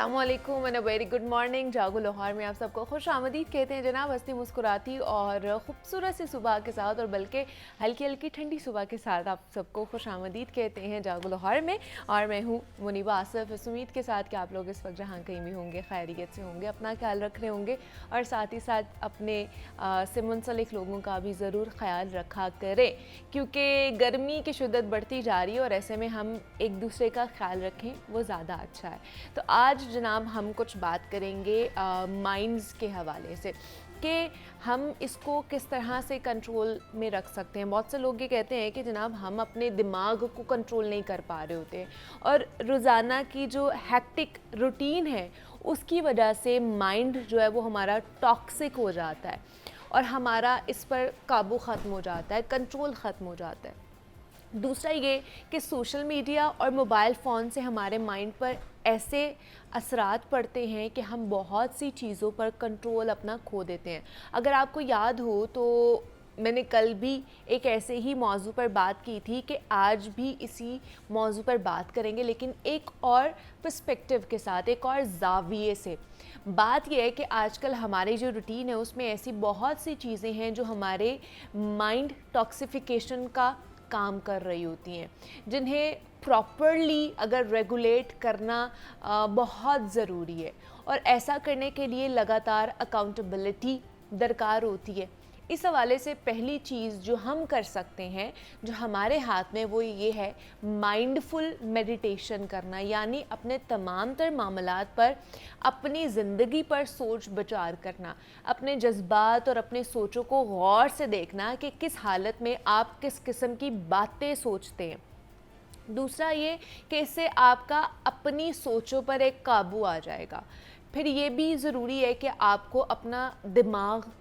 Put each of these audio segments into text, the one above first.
अस्सलामुअलैकुम and a very good morning. जागो लाहौर में आप सबको खुश आमदीद कहते हैं जनाब। हंसती मुस्कुराती और ख़ूबसूरत सी सुबह के साथ और बल्कि हल्की हल्की ठंडी सुबह के साथ आप सबको खुश आमदीद कहते हैं जागो लाहौर में। और मैं हूँ मुनीबा आसिफ, इस उम्मीद के साथ कि आप लोग इस वक्त जहाँ कहीं भी होंगे खैरियत से होंगे, अपना ख्याल रख रहे होंगे और साथ ही साथ अपने से मुंसलिक लोगों का भी ज़रूर ख्याल रखा करें, क्योंकि गर्मी की शिद्दत बढ़ती जा रही है और ऐसे में हम एक दूसरे का ख्याल रखें वो ज़्यादा अच्छा है। तो आज जनाब हम कुछ बात करेंगे माइंड्स के हवाले से कि हम इसको किस तरह से कंट्रोल में रख सकते हैं। बहुत से लोग ये कहते हैं कि जनाब हम अपने दिमाग को कंट्रोल नहीं कर पा रहे होते और रोज़ाना की जो हैक्टिक रूटीन है उसकी वजह से माइंड जो है वो हमारा टॉक्सिक हो जाता है और हमारा इस पर काबू ख़त्म हो जाता है, कंट्रोल ख़त्म हो जाता है। दूसरा ये कि सोशल मीडिया और मोबाइल फ़ोन से हमारे माइंड पर ऐसे असरात पड़ते हैं कि हम बहुत सी चीज़ों पर कंट्रोल अपना खो देते हैं। अगर आपको याद हो तो मैंने कल भी एक ऐसे ही मौजू पर बात की थी कि आज भी इसी मौजू पर बात करेंगे, लेकिन एक और पर्सपेक्टिव के साथ, एक और ज़ाविये से। बात यह है कि आजकल हमारी जो रूटीन है उसमें ऐसी बहुत सी चीज़ें हैं जो हमारे माइंड टॉक्सिफिकेशन का काम कर रही होती हैं, जिन्हें प्रॉपरली अगर रेगुलेट करना बहुत ज़रूरी है और ऐसा करने के लिए लगातार अकाउंटेबिलिटी दरकार होती है। इस हवाले से पहली चीज़ जो हम कर सकते हैं, जो हमारे हाथ में, वो ये है माइंडफुल मेडिटेशन करना, यानी अपने तमाम तर मामलात पर, अपनी ज़िंदगी पर सोच विचार करना, अपने जज्बात और अपने सोचों को गौर से देखना कि किस हालत में आप किस किस्म की बातें सोचते हैं। दूसरा ये कि इससे आपका अपनी सोचों पर एक काबू आ जाएगा। फिर ये भी ज़रूरी है कि आपको अपना दिमाग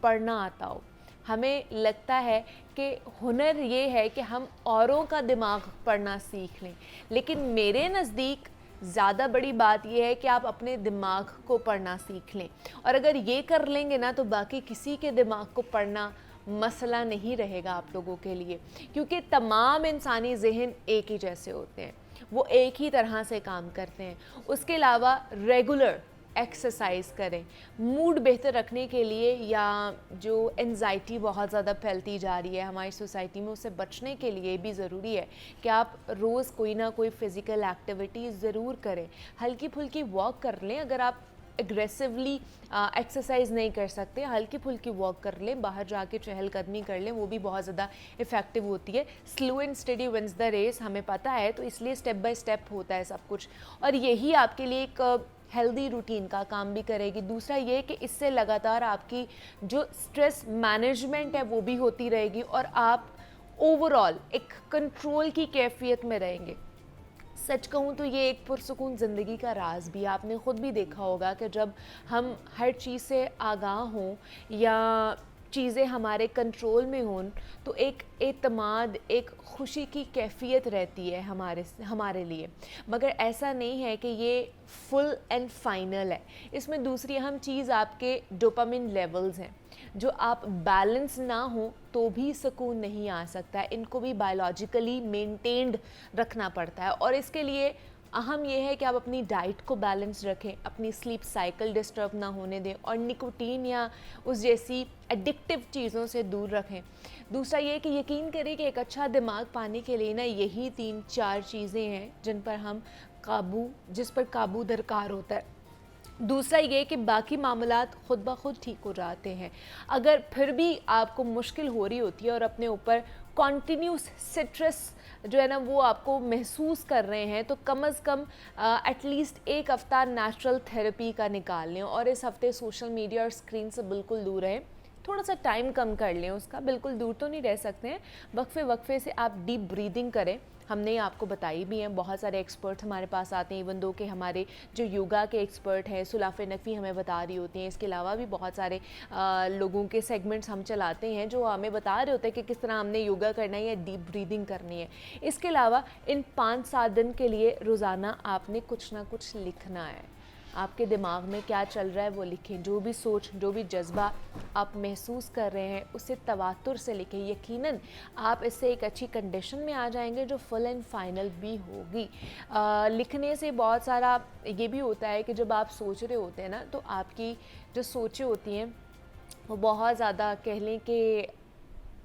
पढ़ना आता हो। हमें लगता है कि हुनर ये है कि हम औरों का दिमाग पढ़ना सीख लें, लेकिन मेरे नज़दीक ज़्यादा बड़ी बात यह है कि आप अपने दिमाग को पढ़ना सीख लें। और अगर ये कर लेंगे ना तो बाकी किसी के दिमाग को पढ़ना मसला नहीं रहेगा आप लोगों के लिए, क्योंकि तमाम इंसानी जहन एक ही जैसे होते हैं, वो एक ही तरह से काम करते हैं। उसके अलावा रेगुलर एक्सरसाइज करें मूड बेहतर रखने के लिए, या जो एंजाइटी बहुत ज़्यादा फैलती जा रही है हमारी सोसाइटी में उससे बचने के लिए भी ज़रूरी है कि आप रोज़ कोई ना कोई फ़िज़िकल एक्टिविटी ज़रूर करें। हल्की फुल्की वॉक कर लें, अगर आप एग्रेसिवली एक्सरसाइज नहीं कर सकते, हल्की फुल्की वॉक कर लें, बाहर जाके चहलकदमी कर लें, वो भी बहुत ज़्यादा इफ़ेक्टिव होती है। Slow and steady wins the race, हमें पता है, तो इसलिए स्टेप बाय स्टेप होता है सब कुछ और यही आपके लिए एक हेल्दी रूटीन का काम भी करेगी। दूसरा ये कि इससे लगातार आपकी जो स्ट्रेस मैनेजमेंट है वो भी होती रहेगी और आप ओवरऑल एक कंट्रोल की कैफियत में रहेंगे। सच कहूँ तो ये एक पुरसुकून ज़िंदगी का राज भी, आपने ख़ुद भी देखा होगा कि जब हम हर चीज़ से आगाह हों या चीज़ें हमारे कंट्रोल में हों तो एक एतमाद, एक खुशी की कैफियत रहती है हमारे लिए। मगर ऐसा नहीं है कि ये फुल एंड फाइनल है। इसमें दूसरी अहम चीज़ आपके डोपामिन लेवल्स हैं, जो आप बैलेंस ना हो तो भी सुकून नहीं आ सकता है। इनको भी बायोलॉजिकली मेंटेन्ड रखना पड़ता है और इसके लिए अहम यह है कि आप अपनी डाइट को बैलेंस रखें, अपनी स्लीप साइकिल डिस्टर्ब ना होने दें और निकोटीन या उस जैसी एडिक्टिव चीज़ों से दूर रखें। दूसरा ये कि यकीन करें कि एक अच्छा दिमाग पाने के लिए ना यही 3-4 चीज़ें हैं जिस पर काबू दरकार होता है। दूसरा ये कि बाकी मामलात ख़ुद ब खुद ठीक हो जाते हैं। अगर फिर भी आपको मुश्किल हो रही होती है और अपने ऊपर कॉन्टीन्यूस स्ट्रेस जो है ना वो आपको महसूस कर रहे हैं, तो कम अज़ कम एटलीस्ट एक हफ़्ता नेचुरल थेरेपी का निकाल लें और इस हफ़्ते सोशल मीडिया और स्क्रीन से बिल्कुल दूर रहें। थोड़ा सा टाइम कम कर लें उसका, बिल्कुल दूर तो नहीं रह सकते हैं। वक्फे से आप डीप ब्रीदिंग करें। हमने आपको बताई भी हैं, बहुत सारे एक्सपर्ट हमारे पास आते हैं, इवन दो कि हमारे जो योगा के एक्सपर्ट हैं सुलाफ़े नकवी हमें बता रही होती हैं। इसके अलावा भी बहुत सारे लोगों के सेगमेंट्स हम चलाते हैं जो हमें बता रहे होते हैं कि किस तरह हमने योगा करना है या डीप ब्रीदिंग करनी है। इसके अलावा इन 5-7 दिन के लिए रोज़ाना आपने कुछ ना कुछ लिखना है। आपके दिमाग में क्या चल रहा है वो लिखें, जो भी सोच, जो भी जज्बा आप महसूस कर रहे हैं उसे तवातुर से लिखें। यकीनन आप इससे एक अच्छी कंडीशन में आ जाएंगे जो फुल एंड फाइनल भी होगी। लिखने से बहुत सारा ये भी होता है कि जब आप सोच रहे होते हैं ना, तो आपकी जो सोचें होती हैं वो बहुत ज़्यादा कह लें कि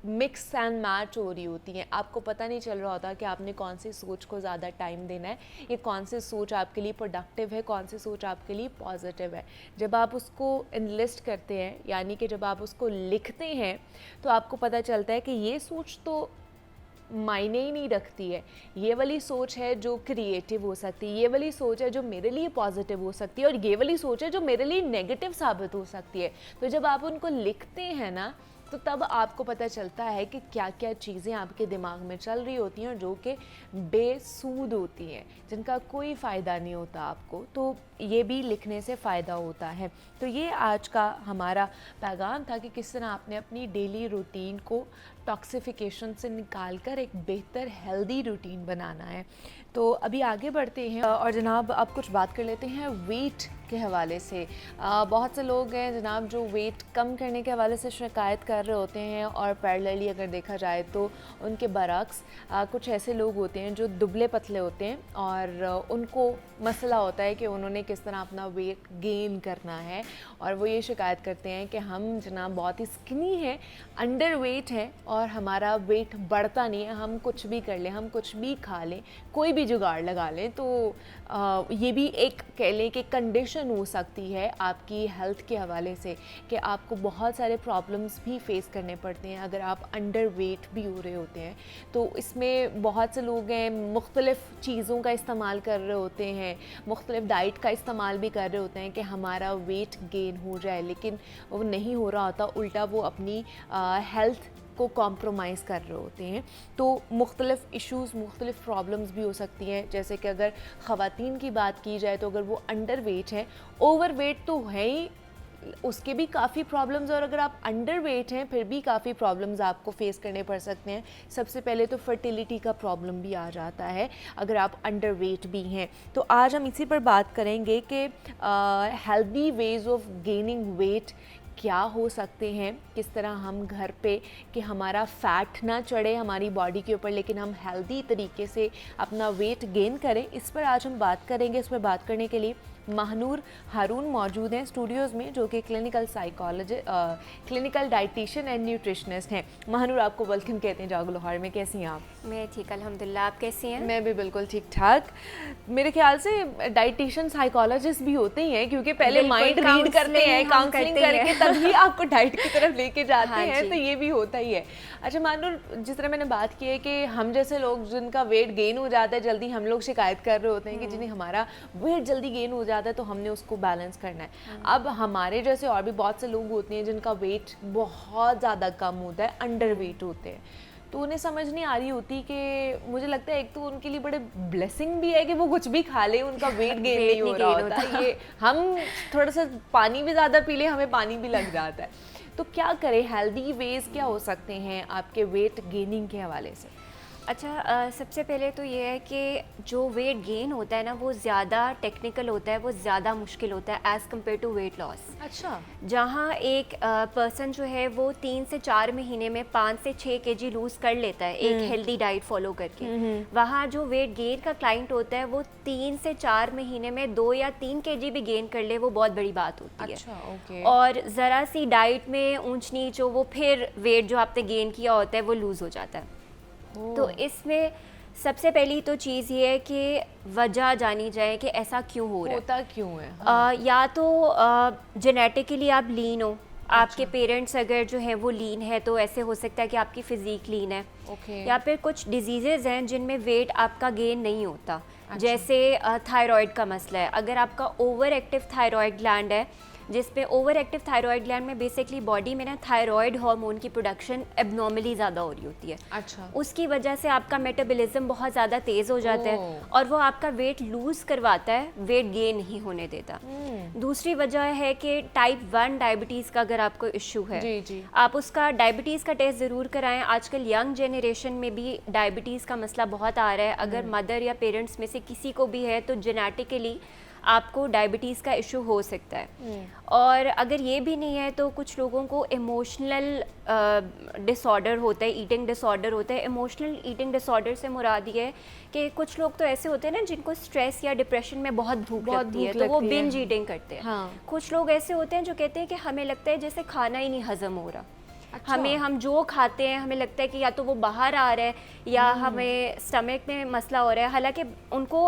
मिक्स एंड मैच हो रही होती हैं। आपको पता नहीं चल रहा होता कि आपने कौन सी सोच को ज़्यादा टाइम देना है, ये कौन सी सोच आपके लिए प्रोडक्टिव है, कौन सी सोच आपके लिए पॉजिटिव है। जब आप उसको इनलिस्ट करते हैं, यानी कि जब आप उसको लिखते हैं, तो आपको पता चलता है कि ये सोच तो मायने ही नहीं रखती है, ये वाली सोच है जो क्रिएटिव हो सकती है, ये वाली सोच है जो मेरे लिए पॉजिटिव हो सकती है, और ये वाली सोच है जो मेरे लिए नेगेटिव साबित हो सकती है। तो जब आप उनको लिखते हैं ना, तो तब आपको पता चलता है कि क्या क्या चीज़ें आपके दिमाग में चल रही होती हैं जो कि बेसूद होती हैं, जिनका कोई फ़ायदा नहीं होता आपको। तो ये भी लिखने से फ़ायदा होता है। तो ये आज का हमारा पैगाम था कि किस तरह आपने अपनी डेली रूटीन को टॉक्सिफिकेशन से निकाल कर एक बेहतर हेल्दी रूटीन बनाना है। तो अभी आगे बढ़ते हैं और जनाब अब कुछ बात कर लेते हैं वेट के हवाले से। बहुत से लोग हैं जनाब जो वेट कम करने के हवाले से शिकायत कर रहे होते हैं, और पैरेलली अगर देखा जाए तो उनके बरक्स कुछ ऐसे लोग होते हैं जो दुबले पतले होते हैं और उनको मसला होता है कि उन्होंने किस तरह अपना वेट गेन करना है, और वो ये शिकायत करते हैं कि हम जनाब बहुत ही स्किनी हैं, अंडर वेट है और हमारा वेट बढ़ता नहीं है, हम कुछ भी कर लें, हम कुछ भी खा लें, कोई भी जुगाड़ लगा लें। तो ये भी एक कह लें कि कंडीशन हो सकती है आपकी हेल्थ के हवाले से कि आपको बहुत सारे प्रॉब्लम्स भी फेस करने पड़ते हैं अगर आप अंडर वेट भी हो रहे होते हैं। तो इसमें बहुत से लोग हैं मुख्तलिफ़ चीज़ों का इस्तेमाल कर रहे होते हैं, मुख्तलिफ़ डाइट का इस्तेमाल भी कर रहे होते हैं कि हमारा वेट गेन हो जाए, लेकिन वो नहीं हो रहा होता, उल्टा वो अपनी हेल्थ को कॉम्प्रोमाइज़ कर रहे होते हैं। तो मुख्तलिफ़ इश्यूज़, मुख्तलिफ़ प्रॉब्लम्स भी हो सकती हैं। जैसे कि अगर ख़वातीन की बात की जाए तो अगर वो अंडर वेट है, ओवर वेट तो है ही, उसके भी काफ़ी प्रॉब्लम्स, और अगर आप अंडर वेट हैं फिर भी काफ़ी प्रॉब्लम्स आपको फेस करने पड़ सकते हैं। सबसे पहले तो फर्टिलिटी का प्रॉब्लम भी आ जाता है अगर आप अंडर वेट भी हैं। तो आज हम इसी पर बात करेंगे कि healthy ways of gaining weight क्या हो सकते हैं, किस तरह हम घर पे कि हमारा फ़ैट ना चढ़े हमारी बॉडी के ऊपर, लेकिन हम हेल्दी तरीके से अपना वेट गेन करें। इस पर आज हम बात करेंगे। इस पर बात करने के लिए महानूर हारून मौजूद हैं स्टूडियोज़ में, जो कि clinical psychologist, clinical dietitian and nutritionist हैं। महानूर, आपको वेलकम कहते हैं जागो लाहौर में। कैसी हैं आप? मैं ठीक अल्हम्दुलिल्लाह, आप कैसी हैं? मैं भी बिल्कुल ठीक ठाक। मेरे ख्याल से डाइटिशियन साइकोलॉजिस्ट भी होते ही हैं, क्योंकि पहले माइंड रीड करते हैं, काउंसलिंग करके तभी आपको डाइट की तरफ लेके जाते हाँ हैं। तो ये भी होता ही है। अच्छा महानूर, जिस तरह मैंने बात की है कि हम जैसे लोग जिनका वेट गेन हो जाता है जल्दी, हम लोग शिकायत कर रहे होते हैं कि जिन्हें हमारा वेट जल्दी गेन हो जाता है तो हमने उसको बैलेंस करना है। अब हमारे जैसे और भी बहुत से लोग होते हैं जिनका वेट बहुत ज़्यादा कम होता है, अंडर वेट होते हैं, तो उन्हें समझ नहीं आ रही होती कि मुझे लगता है एक तो उनके लिए बड़े ब्लेसिंग भी है कि वो कुछ भी खा ले, उनका वेट गेन नहीं हो रहा होता। ये हम थोड़ा सा पानी भी ज़्यादा पी ले, हमें पानी भी लग जाता है। तो क्या करें, हेल्दी वेज क्या हो सकते हैं आपके वेट गेनिंग के हवाले से? अच्छा, सबसे पहले तो ये है कि जो वेट गेन होता है ना वो ज़्यादा टेक्निकल होता है, वो ज़्यादा मुश्किल होता है as compared to weight loss. अच्छा। जहाँ एक पर्सन जो है वो 3 से 4 महीने में 5 से 6 केजी लूज़ कर लेता है एक हेल्दी डाइट फॉलो करके, वहाँ जो वेट गेन का क्लाइंट होता है वो 3 से 4 महीने में 2 या 3 केजी भी गेन कर ले, वो बहुत बड़ी बात होती है। अच्छा, ओके। और ज़रा सी डाइट में ऊंच नीच हो, वो फिर वेट जो आपने गेन किया होता है वो लूज़ हो जाता है। तो इसमें सबसे पहली तो चीज़ ये है कि वजह जानी जाए कि ऐसा क्यों हो रहा है, होता क्यों है। हाँ। या तो जेनेटिकली आप लीन हो, आपके पेरेंट्स अगर जो है वो लीन है तो ऐसे हो सकता है कि आपकी फ़िज़ीक लीन है। ओके। या फिर कुछ डिजीज़ेज़ हैं जिनमें वेट आपका गेन नहीं होता। जैसे थायराइड का मसला है, अगर आपका ओवर एक्टिव थायराइड ग्लैंड है, जिसपे ओवर एक्टिव थायराइड ग्लैंड में बेसिकली बॉडी में ना थायराइड हार्मोन की प्रोडक्शन एबनॉर्मली ज़्यादा हो रही होती है। अच्छा। उसकी वजह से आपका मेटाबॉलिज्म बहुत ज़्यादा तेज़ हो जाता है और वो आपका वेट लूज़ करवाता है, वेट गेन नहीं होने देता। दूसरी वजह है कि टाइप 1 डायबिटीज़ का अगर आपको इशू है, जी। आप उसका डायबिटीज़ का टेस्ट ज़रूर कराएं। आजकल यंग जनरेशन में भी डायबिटीज़ का मसला बहुत आ रहा है। अगर मदर या पेरेंट्स में से किसी को भी है तो जेनेटिकली आपको डायबिटीज़ का इशू हो सकता है। और अगर ये भी नहीं है तो कुछ लोगों को इमोशनल डिसऑर्डर होता है, ईटिंग डिसऑर्डर होता है। इमोशनल ईटिंग डिसऑर्डर से मुराद ये है कि कुछ लोग तो ऐसे होते हैं ना जिनको स्ट्रेस या डिप्रेशन में बहुत भूख लगती है, तो वो बिंज ईटिंग करते हैं। हाँ। कुछ लोग ऐसे होते हैं जो कहते हैं कि हमें लगता है जैसे खाना ही नहीं हजम हो रहा। अच्छा। हम जो खाते हैं हमें लगता है कि या तो वो बाहर आ रहा है या हमें स्टमक में मसला हो रहा है, हालांकि उनको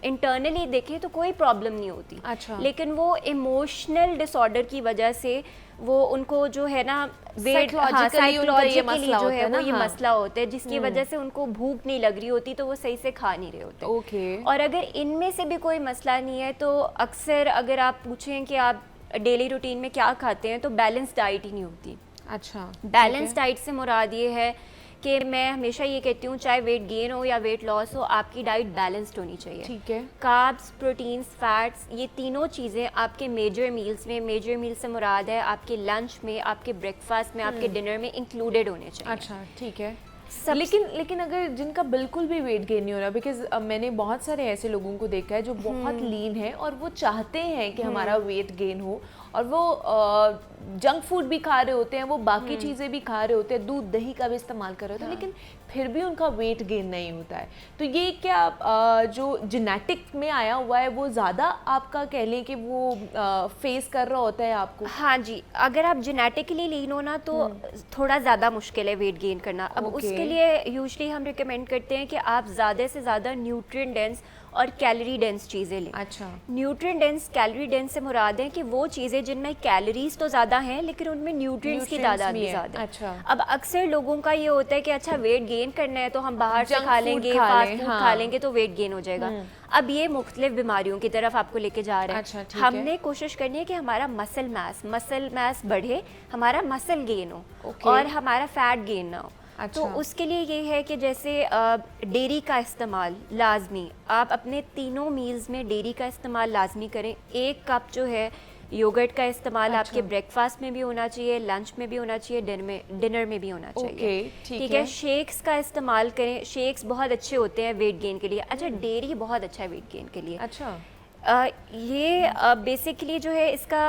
इंटरनली देखें तो कोई प्रॉब्लम नहीं होती। अच्छा। लेकिन वो इमोशनल डिसऑर्डर की वजह से वो उनको जो है ना वेट साइकोलॉजिकली जो है वो ये मसला होता है, जिसकी वजह से उनको भूख नहीं लग रही होती तो वो सही से खा नहीं रहे होते। ओके। और अगर इनमें से भी कोई मसला नहीं है तो अक्सर अगर आप पूछें कि आप डेली रूटीन में क्या खाते हैं तो बैलेंस डाइट ही नहीं होती। अच्छा। बैलेंस डाइट से मुराद ये है कि मैं हमेशा ये कहती हूँ चाहे वेट गेन हो या वेट लॉस हो, आपकी डाइट बैलेंस्ड होनी चाहिए। ठीक है। कार्ब्स, प्रोटीन्स, फैट्स, ये तीनों चीज़ें आपके मेजर मील्स में, मेजर मील से मुराद है आपके लंच में, आपके ब्रेकफास्ट में, आपके डिनर में इंक्लूडेड होने चाहिए। अच्छा, ठीक है। लेकिन अगर जिनका बिल्कुल भी वेट गेन नहीं हो रहा, बिकॉज मैंने बहुत सारे ऐसे लोगों को देखा है जो बहुत लीन है और वो चाहते हैं कि हमारा वेट गेन हो, और वो जंक फूड भी खा रहे होते हैं, वो बाकी चीज़ें भी खा रहे होते हैं, दूध दही का भी इस्तेमाल कर रहे होते हैं, लेकिन फिर भी उनका वेट गेन नहीं होता है। तो ये क्या जो जेनेटिक में आया हुआ है वो ज़्यादा आपका कह लें कि वो फेस कर रहा होता है आपको? हाँ जी, अगर आप जेनेटिकली लीन हो ना तो थोड़ा ज़्यादा मुश्किल है वेट गेन करना। अब उसके लिए यूजुअली हम रिकमेंड करते हैं कि आप ज़्यादा से ज़्यादा न्यूट्रिएंट डेंस और कैलोरी डेंस चीज़ें लें। अच्छा। न्यूट्रिएंट डेंस, कैलोरी डेंस से मुराद है कि वो चीज़ें जिनमें कैलोरीज तो ज़्यादा हैं लेकिन उनमें न्यूट्रिएंट्स की तादाद भी ज़्यादा है। अच्छा। अब अक्सर लोगों का ये होता है कि अच्छा वेट गेन करना है तो हम बाहर से खा लेंगे, फास्ट फूड खा लेंगे तो वेट गेन हो जाएगा। अब ये मुख्तलिफ बीमारियों की तरफ आपको लेके जा रहा है। अच्छा, हमने कोशिश करनी है कि हमारा मसल मास बढ़े, हमारा मसल गेन हो और हमारा फैट गेन ना हो। अच्छा। तो उसके लिए ये है कि जैसे डेयरी का इस्तेमाल लाजमी, आप अपने तीनों मील्स में डेयरी का इस्तेमाल लाजमी करें। 1 कप जो है योगर्ट का इस्तेमाल आपके ब्रेकफास्ट में भी होना चाहिए, लंच में भी होना चाहिए, डिनर में भी होना चाहिए। ठीक है। शेक्स का इस्तेमाल करें, शेक्स बहुत अच्छे होते हैं वेट गेन के लिए। अच्छा, डेयरी बहुत अच्छा है वेट गेन के लिए। अच्छा। ये बेसिकली जो है इसका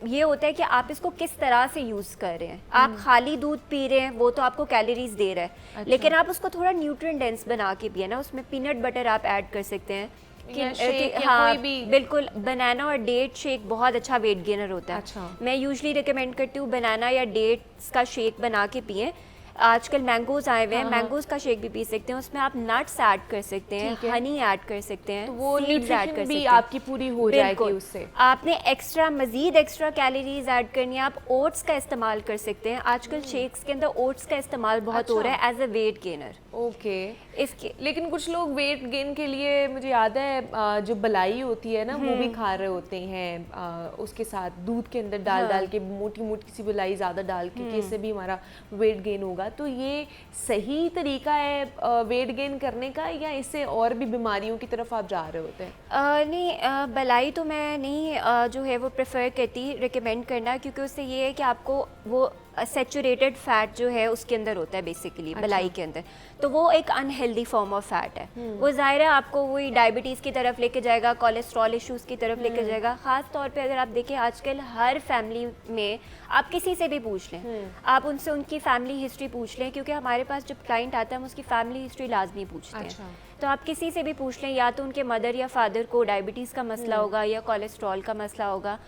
ये होता है कि आप इसको किस तरह से यूज़ कर रहे हैं। आप खाली दूध पी रहे हैं वो तो आपको कैलोरीज दे रहा है। अच्छा। लेकिन आप उसको थोड़ा न्यूट्रिएंट डेंस बना के पिए ना, उसमें पीनट बटर आप ऐड कर सकते हैं हाँ कोई भी। बिल्कुल, बनाना और डेट शेक बहुत अच्छा वेट गेनर होता है। अच्छा। मैं यूजुअली रिकमेंड करती हूँ बनाना या डेट्स का शेक बना के पिए। आजकल मैंगोज आए हुए हैं, मैंगोज का शेक भी पी सकते हैं, उसमें आप नट्स ऐड कर सकते हैं, हनी ऐड कर सकते हैं, तो वो सीड्स ऐड कर सकते हैं, आपकी पूरी हो जाएगी उससे। आपने मजीद एक्स्ट्रा कैलोरीज ऐड करनी है, आप ओट्स का इस्तेमाल कर सकते हैं। आजकल शेक्स के अंदर ओट्स का इस्तेमाल बहुत हो रहा है as a weight gainer. Okay. इसके लेकिन कुछ लोग वेट गेन के लिए, मुझे याद है जो बलाई होती है ना वो भी खा रहे होते हैं, उसके साथ दूध के अंदर डाल के मोटी मोटी सी बलाई ज़्यादा डाल के कि इससे भी हमारा वेट गेन होगा। तो ये सही तरीका है वेट गेन करने का, या इससे और भी बीमारियों की तरफ आप जा रहे होते हैं? नहीं, बलाई तो मैं नहीं जो है वो प्रेफर करती रिकमेंड करना, क्योंकि उससे ये है कि आपको वो सैचुरेटेड फैट जो है उसके अंदर होता है बेसिकली। अच्छा। बलाई के अंदर तो वो एक अनहेल्दी फॉर्म ऑफ फैट है। वो ज़ाहिर है आपको वही डायबिटीज़ की तरफ लेके जाएगा, कोलेस्ट्रॉल इश्यूज़ की तरफ लेके जाएगा। ख़ास तौर पे अगर आप देखें आजकल हर फैमिली में, आप किसी से भी पूछ लें, आप उनसे उनकी फैमिली हिस्ट्री पूछ लें, क्योंकि हमारे पास जब क्लाइंट आता है हम उसकी फैमिली हिस्ट्री लाजमी पूछते हैं। अच्छा। तो आप किसी से भी पूछ लें, या तो उनके मदर या फादर को डायबिटीज़ का मसला होगा या कोलेस्ट्रॉल का मसला होगा,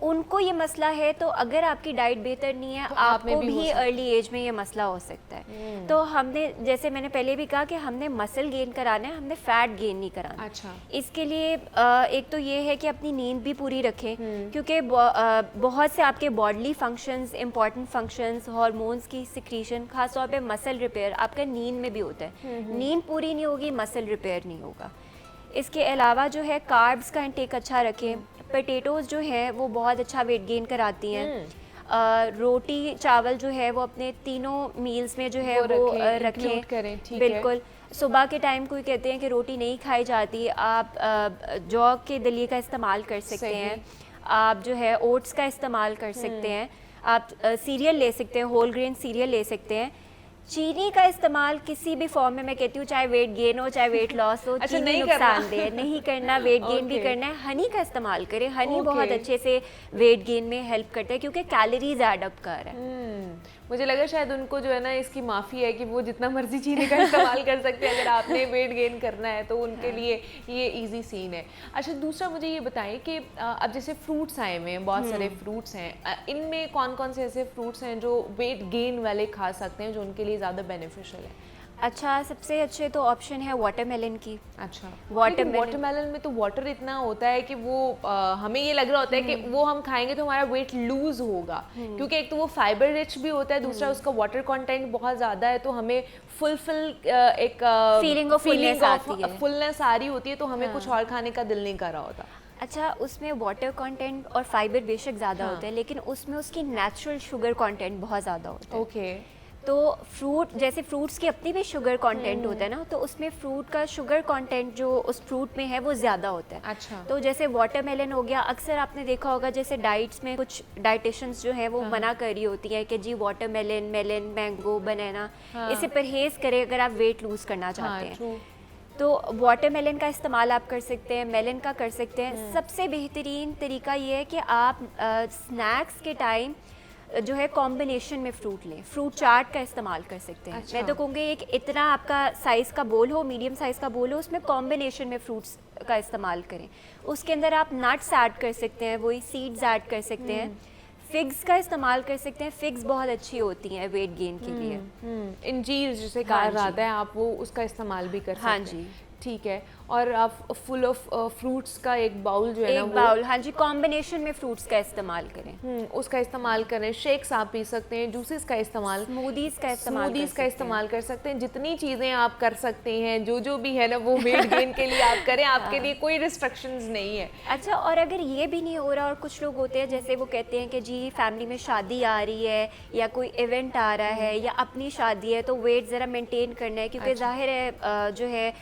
उनको ये मसला है। तो अगर आपकी डाइट बेहतर नहीं है तो आपको भी अर्ली एज में ये मसला हो सकता है। तो हमने, जैसे मैंने पहले भी कहा कि हमने मसल गेन कराना है, हमने फैट गेन नहीं कराना। अच्छा। इसके लिए एक तो ये है कि अपनी नींद भी पूरी रखें, क्योंकि बहुत से आपके bodily functions, important functions, hormones की सिक्रीशन, खासतौर पे मसल रिपेयर आपका नींद में भी होता है। नींद पूरी नहीं होगी, मसल रिपेयर नहीं होगा। इसके अलावा जो है कार्ब्स का इंटेक अच्छा रखें। पोटैटोज़ जो है वो बहुत अच्छा वेट गेन कराती हैं। रोटी चावल जो है वो अपने तीनों मील्स में जो है वो रखें। बिल्कुल। सुबह के टाइम कोई कहते हैं कि रोटी नहीं खाई जाती, आप जौ के दलिए का इस्तेमाल कर सकते हैं, आप जो है ओट्स का इस्तेमाल कर सकते हैं, आप सीरियल ले सकते हैं, होल ग्रेन सीरियल ले सकते हैं। चीनी का इस्तेमाल किसी भी फॉर्म में, मैं कहती हूँ चाहे वेट गेन हो चाहे वेट लॉस हो, अच्छा, चीनी नहीं करना। नुकसानदेह नहीं करना, वेट गेन भी Okay. करना है। हनी का इस्तेमाल करें, हनी Okay. बहुत अच्छे से वेट गेन में हेल्प करता है क्योंकि कैलोरीज ऐड अप कर रहा है। मुझे लगा शायद उनको जो है ना इसकी माफ़ी है कि वो जितना मर्जी चीनी का इस्तेमाल कर सकते हैं, अगर आपने वेट गेन करना है तो उनके लिए ये इजी सीन है। अच्छा, दूसरा मुझे ये बताएं कि अब जैसे फ्रूट्स आए हुए हैं, बहुत सारे फ्रूट्स हैं, इनमें कौन कौन से ऐसे फ्रूट्स हैं जो वेट गेन वाले खा सकते हैं, जो उनके लिए ज़्यादा बेनिफिशियल है? अच्छा, सबसे अच्छे तो ऑप्शन है वाटरमेलन की। अच्छा, वाटरमेलन वाटरमेलन में तो वाटर इतना होता है कि वो हमें ये लग रहा होता है कि वो हम खाएंगे तो हमारा वेट लूज होगा, क्योंकि एक तो वो फाइबर रिच भी होता है, दूसरा उसका वाटर कंटेंट बहुत ज़्यादा है, तो हमें फुलफिल एक फीलिंग ऑफ फुलनेस आती है। फुलनेस आ रही होती है, तो हमें कुछ और खाने का दिल नहीं कर रहा होता। अच्छा, उसमें वाटर कंटेंट और फाइबर बेशक ज़्यादा हाँ। होता है, लेकिन उसमें उसकी नेचुरल शुगर कंटेंट बहुत ज़्यादा होता है। ओके। तो फ्रूट, जैसे फ्रूट्स की अपनी भी शुगर कंटेंट होता है ना, तो उसमें फ्रूट का शुगर कंटेंट जो उस फ्रूट में है वो ज़्यादा होता है। अच्छा। तो जैसे वाटरमेलन हो गया, अक्सर आपने देखा होगा जैसे डाइट्स में कुछ डाइटिशियंस जो है वो मना कर रही होती हैं कि जी वाटरमेलन, मेलन, मैंगो, बनाना, इसे परहेज़ करें अगर आप वेट लूज़ करना चाहते हैं। ट्रू। तो वाटरमेलन का इस्तेमाल आप कर सकते हैं, मेलन का कर सकते हैं। सबसे बेहतरीन तरीका ये है कि आप स्नैक्स के टाइम जो है कॉम्बिनेशन में फ्रूट लें, फ्रूट चाट का इस्तेमाल कर सकते हैं। अच्छा। मैं तो कहूँगी एक इतना आपका साइज़ का बोल हो, मीडियम साइज़ का बोल हो, उसमें कॉम्बिनेशन में फ्रूट्स का इस्तेमाल करें। उसके अंदर आप नट्स ऐड कर सकते हैं, वही सीड्स ऐड कर सकते हैं, फिग्स का इस्तेमाल कर सकते हैं। फिग्स बहुत अच्छी होती हैं वेट गेन के लिए। इंजीर जिसे कहा हाँ जी। जाता है, आप वो उसका इस्तेमाल भी कर सकते हाँ हैं। जी। ठीक है। और आप फुल ऑफ फ्रूट्स का एक बाउल जो है ना एक बाउल, हाँ जी, कॉम्बिनेशन में फ्रूट्स का इस्तेमाल करें। उसका इस्तेमाल करें। शेक्स आप पी सकते हैं, जूसेस का इस्तेमाल, स्मूदीज़ का इस्तेमाल कर स्मूदीज का सकते हैं। इस्तेमाल कर सकते हैं। जितनी चीज़ें आप कर सकते हैं, जो भी है ना, वो वेट गेन के लिए आप करें, आपके लिए कोई रिस्ट्रिक्शंस नहीं है। अच्छा, और अगर ये भी नहीं हो रहा, और कुछ लोग होते हैं जैसे वो कहते हैं कि जी फैमिली में शादी आ रही है या कोई इवेंट आ रहा है या अपनी शादी है, तो वेट ज़रा मेंटेन करना है, क्योंकि जाहिर है जो है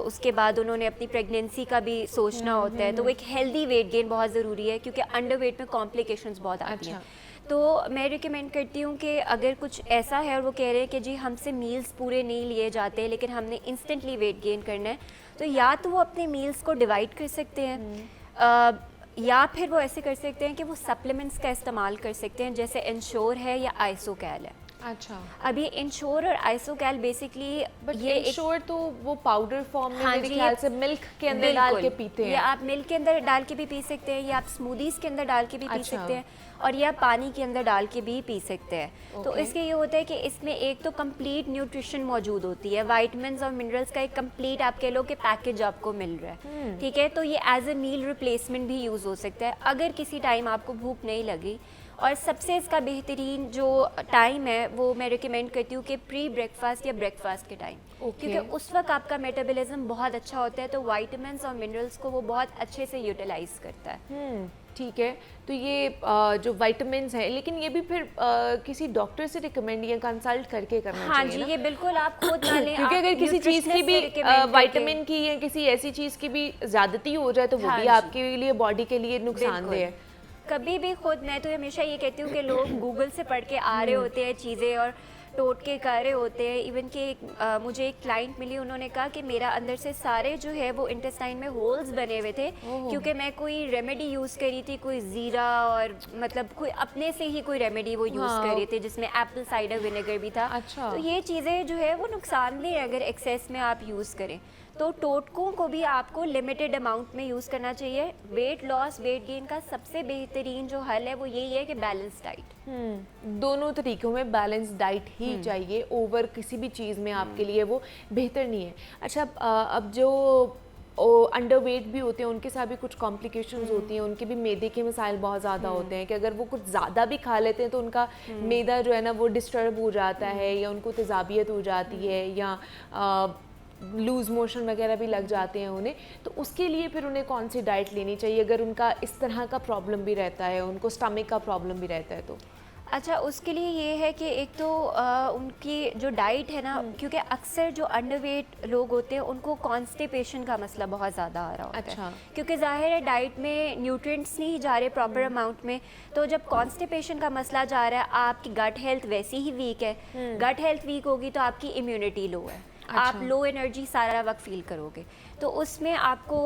उसके बाद उन्होंने अपनी प्रेगनेंसी का भी सोचना होता है, तो वो एक हेल्दी वेट गेन बहुत ज़रूरी है, क्योंकि अंडर वेट में कॉम्प्लिकेशंस बहुत आती हैं। तो मैं रिकमेंड करती हूँ कि अगर कुछ ऐसा है और वो कह रहे हैं कि जी हमसे मील्स पूरे नहीं लिए जाते लेकिन हमने इंस्टेंटली वेट गेन करना है, तो या तो वो अपने मील्स को डिवाइड कर सकते हैं, या फिर वो ऐसे कर सकते हैं कि वो सप्लीमेंट्स का इस्तेमाल कर सकते हैं, जैसे इंश्योर है या आइसोकैल है। अच्छा। अब ये इंश्योर और आइसोकैल बेसिकली बट ये इंश्योर तो वो पाउडर फॉर्म में हाँ मेरे जी, ख्याल से मिल्क के अंदर डाल के बिल्कुल, पीते ये हैं। आप मिल्क के अंदर डाल के भी पी सकते हैं, या आप स्मूदीज़ के अंदर डाल के भी पी अच्छा। सकते हैं, और या पानी के अंदर डाल के भी पी सकते हैं। तो ओके। इसके ये होता है कि इसमें एक तो कंप्लीट न्यूट्रिशन मौजूद होती है, वाइटमिन्स और मिनरल्स का एक कंप्लीट आप कह लो कि पैकेज आपको मिल रहा है। ठीक है, तो ये एज ए मील रिप्लेसमेंट भी यूज़ हो सकता है अगर किसी टाइम आपको भूख नहीं लगी। और सबसे इसका बेहतरीन जो टाइम है वो मैं रिकमेंड करती हूँ कि प्री ब्रेकफास्ट या ब्रेकफास्ट के टाइम, क्योंकि उस वक्त आपका मेटाबॉलिज्म बहुत अच्छा होता है, तो वाइटामिन्स और मिनरल्स को वो बहुत अच्छे से यूटिलाइज करता है। ठीक है। तो ये जो विटामिन्स हैं, लेकिन ये भी फिर किसी डॉक्टर से रिकमेंड या कंसल्ट करके करना हाँ चाहिए जी, ना? ये बिल्कुल आप खुद ना लें, क्योंकि आप अगर किसी चीज़ की nutritionist भी से recommend करके- विटामिन की या किसी ऐसी चीज़ की भी ज़्यादती हो जाए तो वो हाँ भी जी। आपके लिए बॉडी के लिए नुकसानदेह है। कभी भी खुद, मैं तो हमेशा ये कहती हूँ कि लोग गूगल से पढ़ के आ रहे होते हैं चीज़ें और टोटके कर रहे होते हैं। इवन कि मुझे एक क्लाइंट मिली, उन्होंने कहा कि मेरा अंदर से सारे जो है वो इंटेस्टाइन में होल्स बने हुए थे, क्योंकि मैं कोई रेमेडी यूज़ करी थी, कोई ज़ीरा और मतलब कोई अपने से ही कोई रेमेडी वो यूज़ कर रही थी जिसमें एप्पल साइडर विनेगर भी था। अच्छा। तो ये चीज़ें जो है वो नुकसानदेह है अगर एक्सेस में आप यूज़ करें। तो टोटकों को भी आपको लिमिटेड अमाउंट में यूज़ करना चाहिए। वेट लॉस, वेट गेन का सबसे बेहतरीन जो हल है वो यही है कि बैलेंस डाइट। दोनों तरीकों में बैलेंस डाइट ही चाहिए, ओवर किसी भी चीज़ में आपके लिए वो बेहतर नहीं है। अच्छा, अब जो अंडर वेट भी होते हैं उनके साथ भी कुछ कॉम्प्लिकेशंस होती हैं, उनके भी मैदे के मसाइल बहुत ज़्यादा होते हैं कि अगर वो कुछ ज़्यादा भी खा लेते हैं तो उनका मैदा जो है ना वो डिस्टर्ब हो जाता है, या उनको तेज़ाबियत हो जाती है, या लूज़ मोशन वगैरह भी लग जाते हैं उन्हें। तो उसके लिए फिर उन्हें कौन सी डाइट लेनी चाहिए अगर उनका इस तरह का प्रॉब्लम भी रहता है, उनको स्टमक का प्रॉब्लम भी रहता है? तो अच्छा, उसके लिए ये है कि एक तो उनकी जो डाइट है ना, क्योंकि अक्सर जो अंडरवेट लोग होते हैं उनको कॉन्स्टिपेशन का मसला बहुत ज़्यादा आ रहा होता अच्छा। है, क्योंकि जाहिर है डाइट में न्यूट्रिएंट्स नहीं जा रहे प्रॉपर अमाउंट में। तो जब कॉन्स्टिपेशन का मसला जा रहा है, आपकी गट हेल्थ वैसी ही वीक है, गट हेल्थ वीक होगी तो आपकी इम्यूनिटी लो है, आप लो एनर्जी सारा वक्त फील करोगे। तो उसमें आपको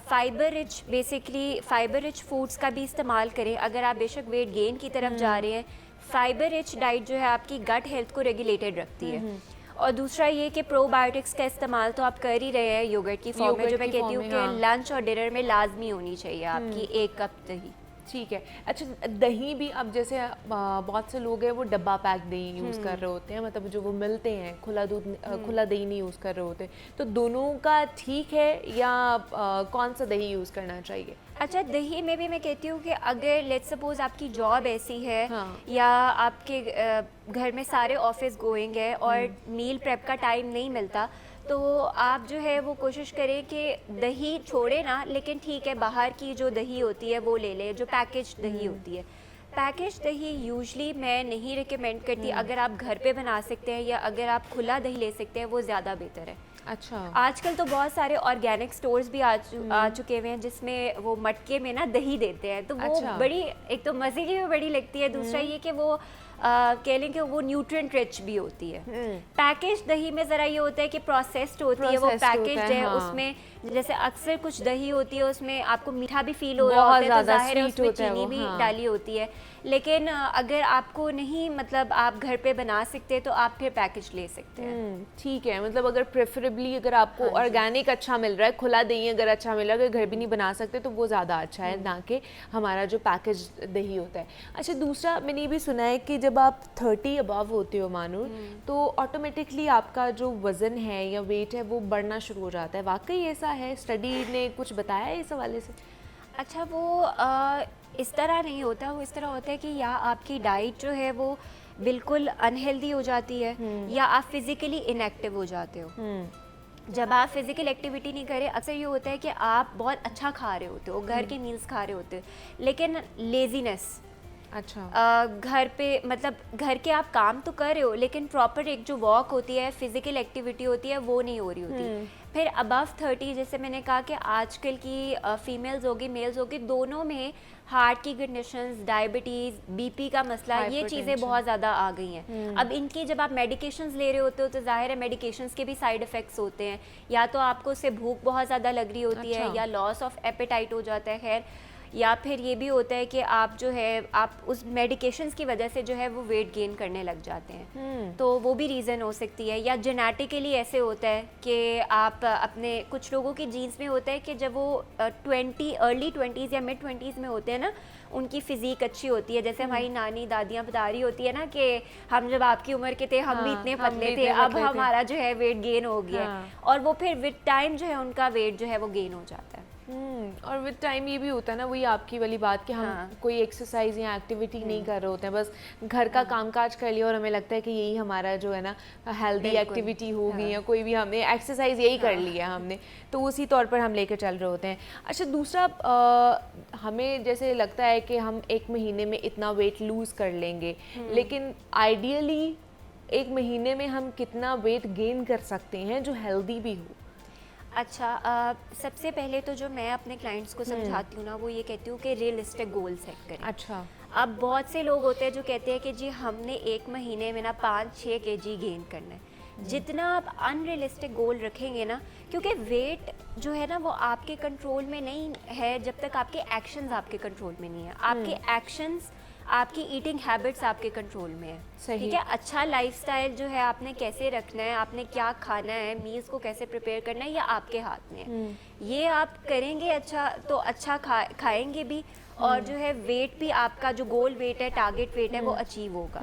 fibre rich, basically fibre rich foods का भी इस्तेमाल करें। अगर आप बेशक वेट गेन की तरफ जा रहे हैं, फाइबर रिच डाइट जो है आपकी गट हेल्थ को रेगुलेटेड रखती है। और दूसरा ये कि प्रोबायोटिक्स का इस्तेमाल तो आप कर ही रहे हैं योगर्ट की फॉर्म में, जो मैं कहती हूँ कि लंच और डिनर में लाजमी होनी चाहिए आपकी 1 कप दही। ठीक है। अच्छा, दही भी अब जैसे बहुत से लोग हैं वो डब्बा पैक दही यूज़ कर रहे होते हैं, मतलब जो वो मिलते हैं खुला दूध, खुला दही नहीं यूज़ कर रहे होते, तो दोनों का ठीक है या कौन सा दही यूज़ करना चाहिए? अच्छा, दही में भी मैं कहती हूँ कि अगर लेट्स सपोज आपकी जॉब ऐसी है, या आपके घर में सारे ऑफिस गोइंग है और मील प्रेप का टाइम नहीं मिलता, तो आप जो है वो कोशिश करें कि दही छोड़े ना, लेकिन ठीक है बाहर की जो दही होती है वो ले लें, जो पैकेज दही होती है। पैकेज दही यूजली मैं नहीं रिकमेंड करती। अगर आप घर पे बना सकते हैं या अगर आप खुला दही ले सकते हैं वो ज़्यादा बेहतर है। अच्छा। आजकल तो बहुत सारे ऑर्गेनिक स्टोर्स भी आ चुके हुए हैं जिसमें वो मटके में ना दही देते हैं, तो वो बड़ी, एक तो मज़े की भी बड़ी लगती है, दूसरा ये कि वो कह लें कि वो न्यूट्रिएंट रिच भी होती है। पैकेज दही में ज़रा ये होता है कि प्रोसेस्ड होती है, वो पैकेज्ड है, हाँ। उसमें जैसे अक्सर कुछ दही होती है उसमें आपको मीठा भी फील हो रहा होता है, तो ज़ाहिर है उसमें चीनी भी डाली होती है। लेकिन अगर आपको नहीं, मतलब आप घर पे बना सकते तो आप फिर पैकेज ले सकते हैं। ठीक है, मतलब अगर प्रेफरेबली अगर आपको ऑर्गेनिक अच्छा मिल रहा है, खुला दही अगर अच्छा मिल रहा है, अगर घर भी नहीं बना सकते तो वो ज़्यादा अच्छा है, ना कि हमारा जो पैकेज दही होता है। अच्छा, दूसरा मैंने ये भी सुना है कि जब आप 30 अबव होते हो मानो, तो ऑटोमेटिकली आपका जो वज़न है या वेट है वो बढ़ना शुरू हो जाता है। वाकई ऐसा है? स्टडी ने कुछ बताया है इस हवाले से? अच्छा, वो इस तरह नहीं होता, वो इस तरह होता है कि या आपकी डाइट जो है वो बिल्कुल अनहेल्दी हो जाती है, या आप फिज़िकली इनएक्टिव हो जाते हो। जब आप फिज़िकल एक्टिविटी नहीं करें, अक्सर ये होता है कि आप बहुत अच्छा खा रहे होते हो, घर के मील्स खा रहे होते हो, लेकिन लेज़ीनेस, अच्छा, घर पे मतलब घर के आप काम तो कर रहे हो, लेकिन प्रॉपर एक जो वॉक होती है, फिजिकल एक्टिविटी होती है, वो नहीं हो रही होती। फिर अबव 30, जैसे मैंने कहा कि आजकल की फीमेल्स होगी, मेल्स होगी, दोनों में हार्ट की कंडीशंस, डायबिटीज़, बीपी का मसला, ये चीज़ें बहुत ज़्यादा आ गई हैं। अब इनकी जब आप मेडिकेशंस ले रहे होते हो तो जाहिर है मेडिकेशंस के भी साइड इफ़ेक्ट्स होते हैं, या तो आपको उससे भूख बहुत ज़्यादा लग रही होती है, या लॉस ऑफ एपेटाइट हो जाता है, खैर, या फिर ये भी होता है कि आप जो है आप उस मेडिकेशंस की वजह से जो है वो वेट गेन करने लग जाते हैं, तो वो भी रीज़न हो सकती है। या जेनेटिकली ऐसे होता है कि आप अपने, कुछ लोगों की जीन्स में होता है कि जब वो अर्ली 20s या मिड 20s में होते हैं ना, उनकी फ़िज़ीक अच्छी होती है। जैसे हमारी नानी दादियाँ बता रही होती है ना कि हम जब आपकी उम्र के थे हम भी इतने पतले थे, अब हमारा जो है वेट गेन हो गया है, और वो फिर विद टाइम जो है उनका वेट जो है वो गेन हो जाता है। और विद टाइम ये भी होता है ना, वही आपकी वाली बात कि हम कोई एक्सरसाइज या एक्टिविटी नहीं कर रहे होते हैं, बस घर का कामकाज कर लिया और हमें लगता है कि यही हमारा जो है ना हेल्दी एक्टिविटी होगी, या कोई भी हमने एक्सरसाइज यही कर लिया हमने, तो उसी तौर पर हम लेकर चल रहे होते हैं। अच्छा, दूसरा हमें जैसे लगता है कि हम 1 महीने में इतना वेट लूज़ कर लेंगे, लेकिन आइडियली 1 महीने में हम कितना वेट गेन कर सकते हैं जो हेल्दी भी हो? अच्छा, सबसे पहले तो जो मैं अपने क्लाइंट्स को समझाती हूँ ना, वो ये कहती हूँ कि रियलिस्टिक गोल सेट करें। अच्छा। अब बहुत से लोग होते हैं जो कहते हैं कि जी हमने 1 महीने में ना 5-6 kg गेन करना है। जितना आप अनरियलिस्टिक गोल रखेंगे ना, क्योंकि वेट जो है ना वो आपके कंट्रोल में नहीं है जब तक आपके एक्शंस आपके कंट्रोल में नहीं है। आपके एक्शंस, आपकी ईटिंग हैबिट्स आपके कंट्रोल में है, ठीक है। अच्छा लाइफस्टाइल जो है आपने कैसे रखना है, आपने क्या खाना है, मील्स को कैसे प्रिपेयर करना है, ये आपके हाथ में है। ये आप करेंगे अच्छा तो अच्छा खाएंगे भी, और जो है वेट भी आपका जो गोल वेट है, टारगेट वेट है, वो अचीव होगा।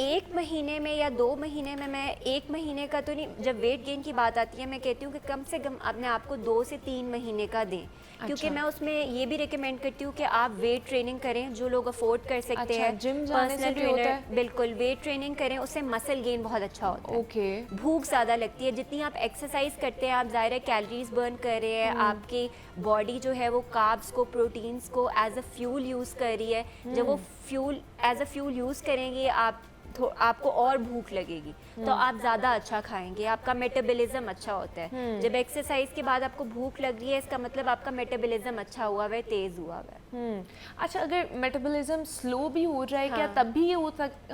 एक महीने में या 2 महीने में, मैं 1 महीने का तो नहीं, जब वेट गेन की बात आती है मैं कहती हूँ कि कम से कम अपने आप को 2 से 3 महीने का दें। क्योंकि मैं उसमें ये भी रिकमेंड करती हूँ कि आप वेट ट्रेनिंग करें, जो लोग अफोर्ड कर सकते हैं। जिम जाने से भी होता है? बिल्कुल, वेट ट्रेनिंग करें, उससे मसल गेन बहुत अच्छा होता है। ओके। भूख ज़्यादा लगती है, जितनी आप एक्सरसाइज करते हैं आप ज़ाहिर है कैलोरीज बर्न कर रहे हैं, आपकी बॉडी जो है वो कार्ब्स को, प्रोटीन्स को एज अ फ्यूल यूज़ कर रही है। जब वो fuel as a fuel use करेंगे आपको और भूख लगेगी, तो आप ज़्यादा अच्छा खाएंगे, आपका मेटाबॉलिज्म अच्छा होता है। जब एक्सरसाइज के बाद आपको भूख लग रही है, इसका मतलब आपका मेटाबॉलिज्म अच्छा हुआ है, तेज़ हुआ है। अच्छा, अगर मेटाबॉलिज्म स्लो भी हो जाए, क्या तब भी ये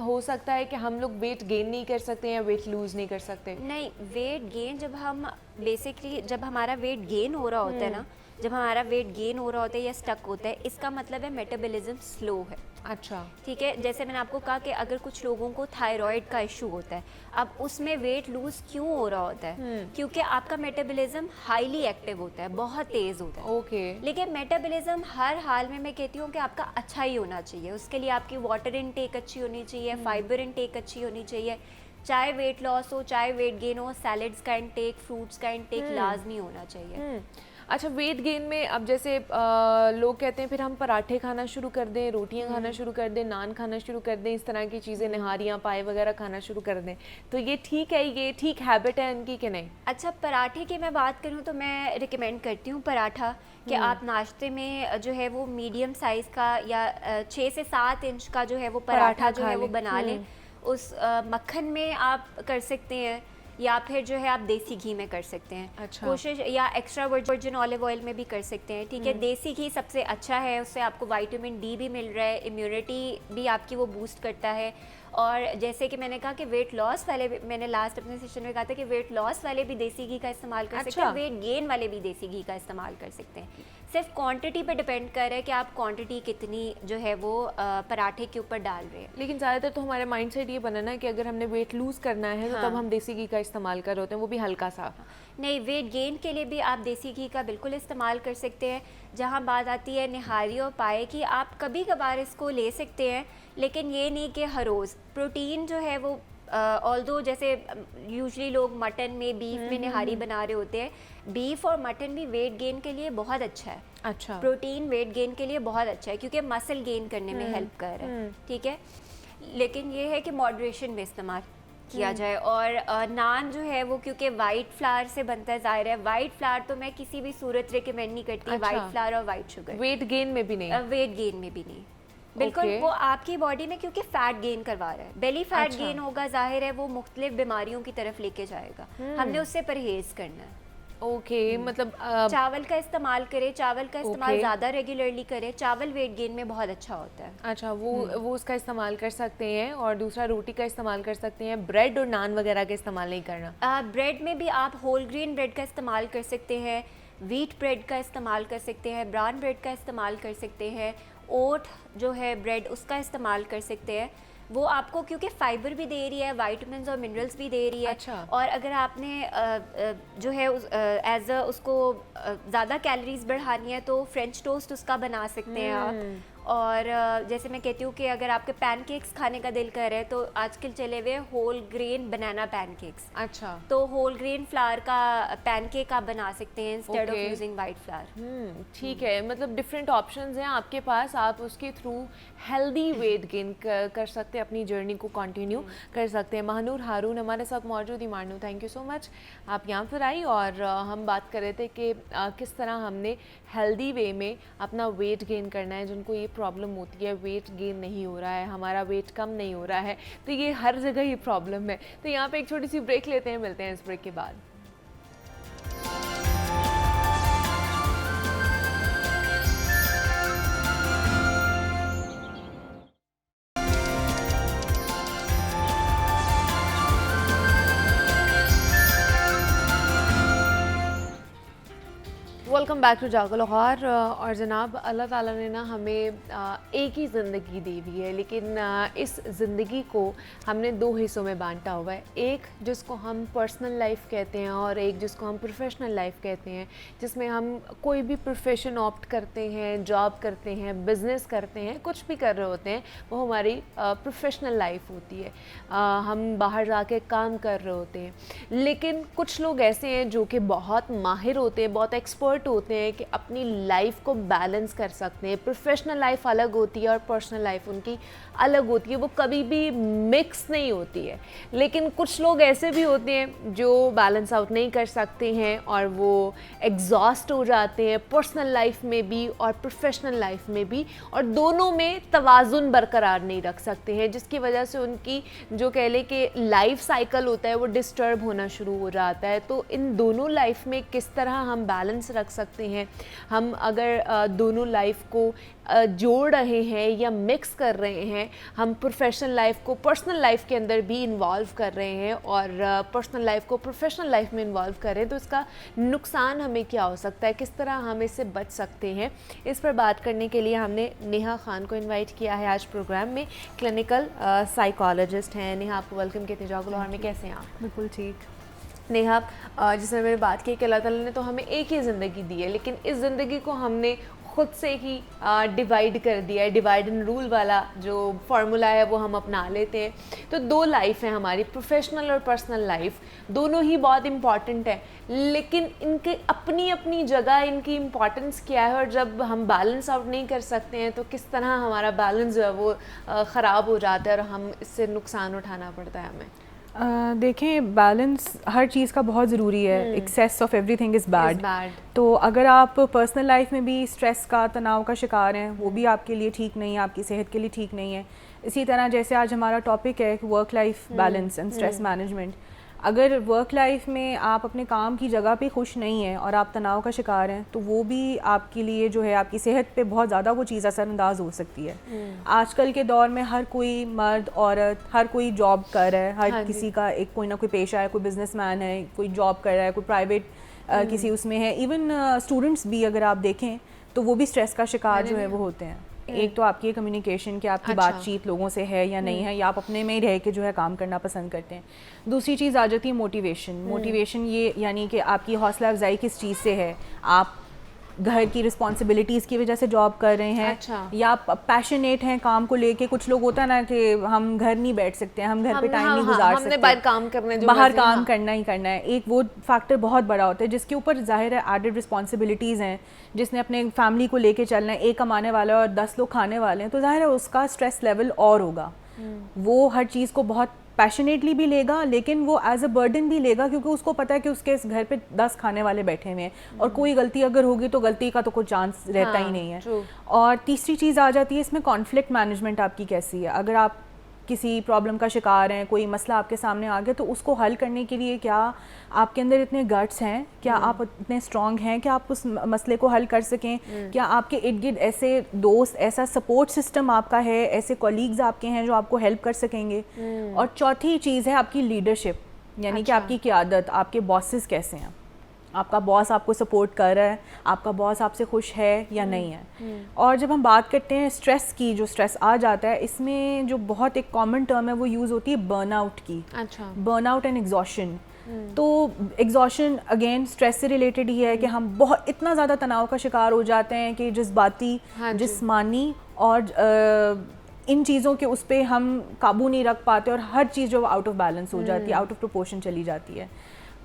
हो सकता है कि हम लोग वेट गेन नहीं कर सकते या वेट लूज नहीं कर सकते? नहीं, वेट गेन जब हम बेसिकली जब हमारा वेट गेन हो रहा होता है ना, जब हमारा वेट गेन हो रहा होता है या स्टक होता है, इसका मतलब है मेटाबॉलिज्म स्लो है। अच्छा, ठीक है। जैसे मैंने आपको कहा कि अगर कुछ लोगों को थायराइड का इशू होता है, अब उसमें वेट लूज क्यों हो रहा होता है? क्योंकि आपका मेटाबॉलिज्म हाईली एक्टिव होता है, बहुत तेज होता है। ओके। लेकिन मेटाबॉलिज्म हर हाल में मैं कहती हूँ कि आपका अच्छा ही होना चाहिए। उसके लिए आपकी वाटर इनटेक अच्छी होनी चाहिए, फाइबर इनटेक अच्छी होनी चाहिए। चाहे वेट लॉस हो, चाहे वेट गेन हो, सैलड्स का इनटेक, फ्रूट्स का इनटेक लाजमी होना चाहिए। अच्छा, वेट गेन में अब जैसे लोग कहते हैं फिर हम पराठे खाना शुरू कर दें, रोटियां खाना शुरू कर दें, नान खाना शुरू कर दें, इस तरह की चीज़ें, नहारियाँ, पाए वगैरह खाना शुरू कर दें, तो ये ठीक है, ये ठीक हैबिट है इनकी कि नहीं? अच्छा, पराठे की मैं बात करूँ तो मैं रिकमेंड करती हूँ पराठा कि आप नाश्ते में जो है वो मीडियम साइज़ का या 6 से 7 इंच का जो है वो पराठा जो है वो बना लें। उस मक्खन में आप कर सकते हैं या फिर जो है आप देसी घी में कर सकते हैं। अच्छा। कोशिश, या एक्स्ट्रा वर्जिन ऑलिव ऑयल में भी कर सकते हैं। ठीक है, देसी घी सबसे अच्छा है, उससे आपको विटामिन डी भी मिल रहा है, इम्यूनिटी भी आपकी वो बूस्ट करता है। और जैसे कि मैंने कहा कि वेट लॉस वाले भी, मैंने लास्ट अपने सेशन में कहा था कि वेट लॉस वाले भी देसी घी का इस्तेमाल कर सकते हैं, वेट गेन वाले भी देसी घी का इस्तेमाल कर सकते हैं। सिर्फ क्वांटिटी पे डिपेंड कर रहा है कि आप क्वांटिटी कितनी जो है वो पराठे के ऊपर डाल रहे हैं। लेकिन ज़्यादातर तो हमारे माइंडसेट ये बना ना कि अगर हमने वेट लूज़ करना है तो तब हम देसी घी का इस्तेमाल कर रहे होते हैं, वो भी हल्का सा। नहीं, वेट गेन के लिए भी आप देसी घी का बिल्कुल इस्तेमाल कर सकते हैं। जहाँ बात आती है निहारी और पाए की, आप कभी कभार इसको ले सकते हैं, लेकिन ये नहीं कि हर रोज़। प्रोटीन जो है वो ऑल्दो जैसे यूजली लोग मटन में, बीफ में निहारी बना रहे होते हैं, बीफ और मटन भी वेट गेन के लिए बहुत अच्छा है। अच्छा। प्रोटीन वेट गेन के लिए बहुत अच्छा है क्योंकि मसल गेन करने में हेल्प कर रहा है। ठीक है, लेकिन ये है कि मॉडरेशन में इस्तेमाल किया जाए। और नान जो है वो क्योंकि वाइट फ्लावर से बनता है, ज़ाहिर है वाइट फ्लावर तो मैं किसी भी सूरत रिकमेंड नहीं करती। अच्छा। वाइट फ्लावर और वाइट शुगर वेट गेन में भी नहीं? वेट गेन में भी नहीं, बिल्कुल। वो आपकी बॉडी में क्योंकि फैट गेन करवा रहा है, बेली फैट गेन होगा, जाहिर है वो मुख्तलिफ बीमारियों की तरफ लेके जाएगा। हमने उससे परहेज करना है। ओके, मतलब चावल का इस्तेमाल करें, चावल का इस्तेमाल ज़्यादा रेगुलरली करें, चावल वेट गेन में बहुत अच्छा होता है। अच्छा, वो उसका इस्तेमाल कर सकते हैं। और दूसरा रोटी का इस्तेमाल कर सकते हैं, ब्रेड और नान वगैरह का इस्तेमाल नहीं करना। ब्रेड में भी आप होल ग्रेन ब्रेड का इस्तेमाल कर सकते हैं, व्हीट ब्रेड का इस्तेमाल कर सकते हैं, ब्राउन ब्रेड का इस्तेमाल कर सकते हैं, ओट जो है ब्रेड उसका इस्तेमाल कर सकते हैं। वो आपको क्योंकि फाइबर भी दे रही है, विटामिन्स और मिनरल्स भी दे रही है। अच्छा। और अगर आपने जो है एज अ उसको ज़्यादा कैलोरीज बढ़ानी है तो फ्रेंच टोस्ट उसका बना सकते हैं आप। और जैसे मैं कहती हूँ कि अगर आपके पैनकेक्स खाने का दिल कर रहे हैं तो आजकल चले हुए होल ग्रेन बनाना पैनकेक्स। अच्छा। तो होल ग्रेन फ्लावर का पैनकेक आप बना सकते हैं instead of using white flower. ठीक है, मतलब डिफरेंट ऑप्शंस हैं आपके पास, आप उसके थ्रू हेल्दी वेट गेन कर सकते हैं, अपनी जर्नी को कंटिन्यू कर सकते हैं। महानूर हारून हमारे साथ मौजूद ही। Mahanoor, thank you so much, आप यहाँ पर आई और हम बात कर रहे थे कि किस तरह हमने हेल्दी वे में अपना वेट गेन करना है। जिनको ये प्रॉब्लम होती है, वेट गेन नहीं हो रहा है, हमारा वेट कम नहीं हो रहा है, तो ये हर जगह ही प्रॉब्लम है। तो यहाँ पे एक छोटी सी ब्रेक लेते हैं, मिलते हैं इस ब्रेक के बाद। वेलकम बैक टू जागो लाहौर। और जनाब अल्लाह ताला ने ना हमें एक ही ज़िंदगी दी हुई है, लेकिन इस ज़िंदगी को हमने दो हिस्सों में बांटा हुआ है। एक जिसको हम पर्सनल लाइफ कहते हैं और एक जिसको हम प्रोफेशनल लाइफ कहते हैं, जिसमें हम कोई भी प्रोफेशन ऑप्ट करते हैं, जॉब करते हैं, बिज़नेस करते हैं, कुछ भी कर रहे होते हैं, वो हमारी प्रोफेशनल लाइफ होती है। हम बाहर जाके काम कर रहे होते हैं। लेकिन कुछ लोग ऐसे हैं जो कि बहुत माहिर होते हैं, बहुत एक्सपर्ट होते हैं कि अपनी लाइफ को बैलेंस कर सकते हैं। प्रोफेशनल लाइफ अलग होती है और पर्सनल लाइफ उनकी अलग होती है, वो कभी भी मिक्स नहीं होती है। लेकिन कुछ लोग ऐसे भी होते हैं जो बैलेंस आउट नहीं कर सकते हैं और वो एग्जॉस्ट हो जाते हैं पर्सनल लाइफ में भी और प्रोफेशनल लाइफ में भी, और दोनों में तवाज़ुन बरकरार नहीं रख सकते हैं, जिसकी वजह से उनकी जो कह लें कि लाइफ साइकिल होता है वो डिस्टर्ब होना शुरू हो जाता है। तो इन दोनों लाइफ में किस तरह हम बैलेंस रख सकते हैं? हम अगर दोनों लाइफ को जोड़ रहे हैं या मिक्स कर रहे हैं, हम प्रोफेशनल लाइफ को पर्सनल लाइफ के अंदर भी इन्वॉल्व कर रहे हैं और पर्सनल लाइफ को प्रोफेशनल लाइफ में इन्वॉल्व कर रहे हैं, तो इसका नुकसान हमें क्या हो सकता है, किस तरह हम इससे बच सकते हैं? इस पर बात करने के लिए हमने नेहा खान को इन्वाइट किया है आज प्रोग्राम में। क्लिनिकल साइकोलॉजिस्ट हैं। नेहा, आपको वेलकम कहते हैं जागो लाहौर में। कैसे हैं आप? बिल्कुल ठीक। नेहा, जिसमें मैंने बात की कि अल्लाह ताला ने तो हमें एक ही ज़िंदगी दी है, लेकिन इस ज़िंदगी को हमने खुद से ही डिवाइड कर दिया है। डिवाइड एंड रूल वाला जो फार्मूला है वो हम अपना लेते हैं। तो दो लाइफ है हमारी, प्रोफेशनल और पर्सनल लाइफ, दोनों ही बहुत इम्पॉर्टेंट है, लेकिन इनकी अपनी अपनी जगह इनकी इम्पॉर्टेंस क्या है, और जब हम बैलेंस आउट नहीं कर सकते हैं तो किस तरह हमारा बैलेंस जो है वो ख़राब हो जाता है और हम इससे नुकसान उठाना पड़ता है हमें। देखें, बैलेंस हर चीज़ का बहुत ज़रूरी है। Excess of everything is bad. तो अगर आप पर्सनल लाइफ में भी स्ट्रेस का, तनाव का शिकार हैं, वो भी आपके लिए ठीक नहीं है, आपकी सेहत के लिए ठीक नहीं है। इसी तरह जैसे आज हमारा टॉपिक है work life balance and stress management. अगर वर्क लाइफ में आप अपने काम की जगह पे खुश नहीं हैं और आप तनाव का शिकार हैं, तो वो भी आपके लिए जो है आपकी सेहत पे बहुत ज़्यादा वो चीज़ असरअंदाज हो सकती है। आजकल के दौर में हर कोई मर्द औरत हर कोई जॉब कर रहा है, हर किसी का एक कोई ना कोई पेशा है, कोई बिजनेसमैन है, कोई जॉब कर रहा है, कोई प्राइवेट किसी उसमें है। इवन स्टूडेंट्स भी अगर आप देखें तो वो भी स्ट्रेस का शिकार जो है वो होते हैं। एक तो आपकी कम्युनिकेशन कि आपकी बातचीत लोगों से है या नहीं है, या आप अपने में ही रह के जो है काम करना पसंद करते हैं। दूसरी चीज़ आ जाती है मोटिवेशन ये यानी कि आपकी हौसला अफजाई किस चीज़ से है। आप घर की रिस्पॉन्सिबिलिटीज़ की वजह से जॉब कर रहे हैं, या आप पैशनेट हैं काम को लेके। कुछ लोग होता है ना कि हम घर नहीं बैठ सकते हैं, हम घर पे टाइम नहीं गुजार सकते, बाहर काम करने बाहर काम करना ही करना है। एक वो फैक्टर बहुत बड़ा होता है जिसके ऊपर जाहिर है एडेड रिस्पॉन्सिबिलिटीज़ हैं, जिसने अपने फैमिली को लेके चलना है। एक कमाने वाला और 10 लोग खाने वाले हैं, तो जाहिर है उसका स्ट्रेस लेवल और होगा। वो हर चीज़ को बहुत पैशनेटली भी लेगा, लेकिन वो एज अ बर्डन भी लेगा, क्योंकि उसको पता है कि उसके इस घर पे 10 खाने वाले बैठे हुए हैं और कोई गलती अगर होगी तो गलती का तो कोई चांस रहता ही नहीं है। और तीसरी चीज़ आ जाती है इसमें कॉन्फ्लिक्ट मैनेजमेंट आपकी कैसी है। अगर आप किसी प्रॉब्लम का शिकार हैं, कोई मसला आपके सामने आ गया, तो उसको हल करने के लिए क्या आपके अंदर इतने गट्स हैं, क्या आप इतने स्ट्रॉन्ग हैं कि आप उस मसले को हल कर सकें? क्या आपके इर्द गिर्द ऐसे दोस्त, ऐसा सपोर्ट सिस्टम आपका है, ऐसे कॉलीग्स आपके हैं जो आपको हेल्प कर सकेंगे? और चौथी चीज़ है आपकी लीडरशिप, यानी कि आपकी क़यादत, आपके बॉसेस कैसे हैं, आपका बॉस आपको सपोर्ट कर रहा है, आपका बॉस आपसे खुश है या नहीं है। और जब हम बात करते हैं स्ट्रेस की, जो स्ट्रेस आ जाता है, इसमें जो बहुत एक कॉमन टर्म है वो यूज़ होती है बर्नआउट की। Burnout and exhaustion. तो एग्जॉशन अगेन स्ट्रेस से रिलेटेड ही है कि हम बहुत इतना ज़्यादा तनाव का शिकार हो जाते हैं कि जज्बाती, जिस्मानी और इन चीज़ों के उस पर हम काबू नहीं रख पाते और हर चीज़ जो आउट ऑफ बैलेंस हो जाती है, आउट ऑफ प्रोपोर्शन चली जाती है।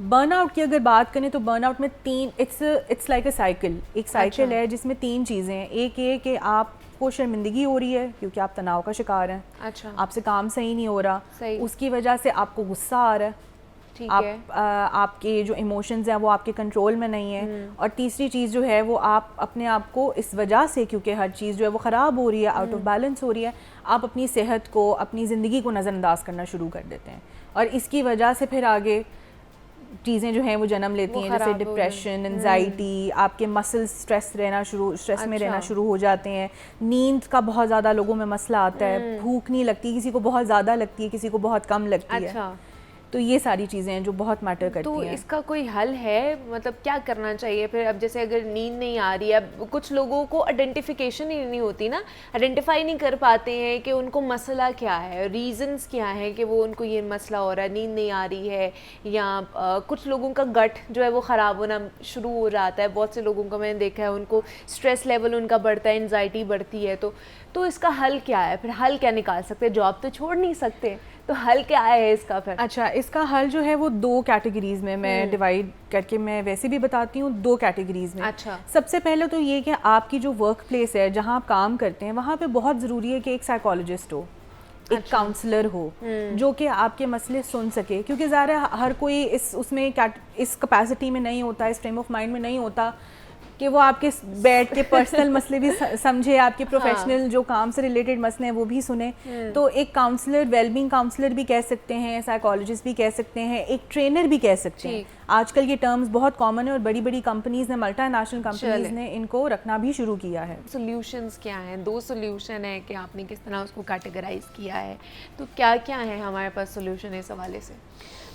बर्नआउट की अगर बात करें तो बर्नआउट में इट्स लाइक अ साइकिल, एक साइकिल है जिसमें 3 चीज़ें हैं। एक ये कि आपको शर्मिंदगी हो रही है क्योंकि आप तनाव का शिकार हैं, आपसे काम सही नहीं हो रहा, उसकी वजह से आपको गुस्सा आ रहा है, आपके जो इमोशंस हैं वो आपके कंट्रोल में नहीं है। और तीसरी चीज़ जो है वो आप अपने आप को इस वजह से, क्योंकि हर चीज़ जो है वो ख़राब हो रही है, आउट ऑफ बैलेंस हो रही है, आप अपनी सेहत को, अपनी ज़िंदगी को नज़रअंदाज करना शुरू कर देते हैं। और इसकी वजह से फिर आगे चीज़ें जो हैं वो जन्म लेती हैं, जैसे डिप्रेशन, एंजाइटी, आपके मसल्स स्ट्रेस में रहना शुरू हो जाते हैं। नींद का बहुत ज़्यादा लोगों में मसला आता है, भूख नहीं लगती, किसी को बहुत ज़्यादा लगती है, किसी को बहुत कम लगती है। तो ये सारी चीज़ें हैं जो बहुत मैटर करती तो हैं। इसका कोई हल है, मतलब क्या करना चाहिए फिर? अब जैसे अगर नींद नहीं आ रही है, अब कुछ लोगों को आइडेंटिफिकेशन ही नहीं होती ना, आइडेंटिफाई नहीं कर पाते हैं कि उनको मसला क्या है, रीजंस क्या है कि वो उनको ये मसला हो रहा है, नींद नहीं आ रही है, या कुछ लोगों का गट जो है वो ख़राब होना शुरू हो जाता है। बहुत से लोगों का मैंने देखा है, उनको स्ट्रेस लेवल उनका बढ़ता है, एनजाइटी बढ़ती है। तो इसका हल क्या है फिर? हल क्या निकाल सकते हैं? जॉब तो छोड़ नहीं सकते, तो हल क्या है इसका फिर? अच्छा, इसका हल जो है वो 2 कैटेगरीज में मैं डिवाइड करके मैं वैसे भी बताती हूँ, 2 कैटेगरीज में। अच्छा। सबसे पहले तो ये कि आपकी जो वर्क प्लेस है, जहाँ आप काम करते हैं, वहाँ पे बहुत ज़रूरी है कि एक साइकोलॉजिस्ट हो, एक काउंसलर हो, जो कि आपके मसले सुन सके, क्योंकि ज़ाहिर है हर कोई इस कैपेसिटी में नहीं होता, इस फ्रेम ऑफ माइंड में नहीं होता कि वो आपके बैठ के पर्सनल मसले भी समझे, आपके प्रोफेशनल जो काम से रिलेटेड मसले हैं वो भी सुने। तो एक काउंसलर, वेलबींग काउंसलर भी कह सकते हैं, साइकोलॉजिस्ट भी कह सकते हैं, एक ट्रेनर भी कह सकते हैं। आजकल ये टर्म्स बहुत कॉमन है और बड़ी बड़ी कंपनीज ने, मल्टीनेशनल कंपनीज ने इनको रखना भी शुरू किया है। सॉल्यूशंस क्या हैं? 2 सॉल्यूशन है कि आपने किस तरह उसको कैटेगराइज किया है, तो क्या क्या है हमारे पास सॉल्यूशन इस हवाले से?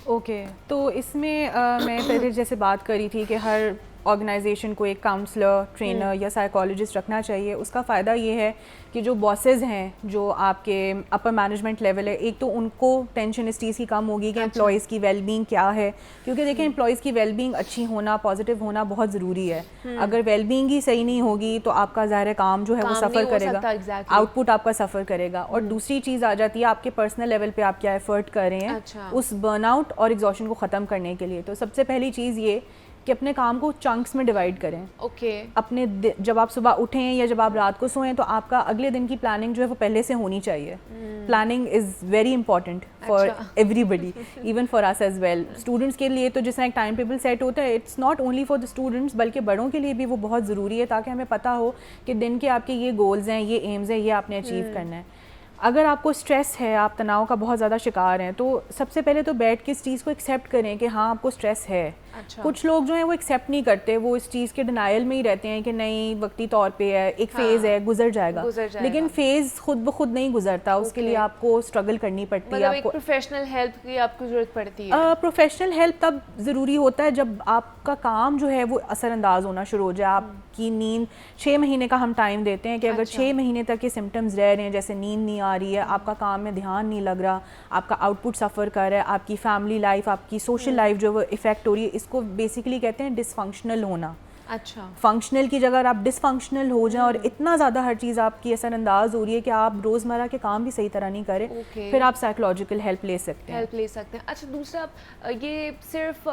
ओके, तो इसमें मैं पहले जैसे बात करी थी कि हर ऑर्गेनाइजेशन को एक काउंसलर, ट्रेनर या साइकोलॉजिस्ट रखना चाहिए। उसका फ़ायदा ये है कि जो बॉसेस हैं, जो आपके अपर मैनेजमेंट लेवल है, एक तो उनको टेंशन इस चीज़ की कम होगी कि एम्प्लॉयज़ की वेलबींग क्या है, क्योंकि देखिए एम्प्लॉयज़ की वेलबींग अच्छी होना, पॉजिटिव होना बहुत ज़रूरी है। अगर वेलबींग ही सही नहीं होगी तो आपका ज़ाहिर काम जो है वो सफ़र करेगा, आउटपुट आपका सफ़र करेगा। और दूसरी चीज़ आ जाती है आपके पर्सनल लेवल पे आप क्या एफर्ट कर रहे हैं उस बर्नआउट और एग्जॉशन को ख़त्म करने के लिए। तो सबसे पहली चीज़ ये कि अपने काम को चंक्स में डिवाइड करें। अपने जब आप सुबह उठें या जब आप रात को सोएं तो आपका अगले दिन की प्लानिंग जो है वो पहले से होनी चाहिए। Planning is very important for everybody, even for us as well. Students के लिए तो जिस तरह एक टाइम टेबल सेट होता है, it's not only for the students, बल्कि बड़ों के लिए भी वो बहुत ज़रूरी है, ताकि हमें पता हो कि दिन के आपके ये गोल्स हैं, ये एम्स हैं, ये आपने अचीव करना है। अगर आपको स्ट्रेस है, आप तनाव का बहुत ज़्यादा शिकार हैं, तो सबसे पहले तो बैठ के इस चीज़ को एक्सेप्ट करें कि हाँ आपको स्ट्रेस है। कुछ लोग जो हैं वो एक्सेप्ट नहीं करते, वो इस चीज़ के डिनायल में ही रहते हैं कि नहीं वक्ती तौर पे है, एक फेज़ है, गुजर जाएगा। लेकिन फेज़ खुद ब खुद नहीं गुजरता, उसके लिए आपको स्ट्रगल करनी पड़ती है। आपको प्रोफेशनल हेल्प की आपको ज़रूरत पड़ती है। प्रोफेशनल हेल्प तब ज़रूरी होता है जब आपका काम जो है वो असरअंदाज होना शुरू हो जाए। आपकी नींद 6 महीने का हम टाइम देते हैं कि अगर 6 महीने तक ये सिम्टम्स रह रहे हैं, जैसे नींद नहीं आ रही है, आपका काम में ध्यान नहीं लग रहा, आपका आउटपुट सफ़र कर रहा है, आपकी फैमिली लाइफ, आपकी सोशल लाइफ जो वो इफ़ेक्ट हो रही है, इसको बेसिकली कहते हैं डिसफंक्शनल होना। अच्छा, फंक्शनल की जगह आप डिसफंक्शनल हो जाएं और इतना ज़्यादा हर चीज़ आपकी असरअंदाज हो रही है कि आप रोज़मर्रा के काम भी सही तरह नहीं करें, फिर आप साइकोलॉजिकल हेल्प ले सकते हैं। अच्छा, दूसरा ये सिर्फ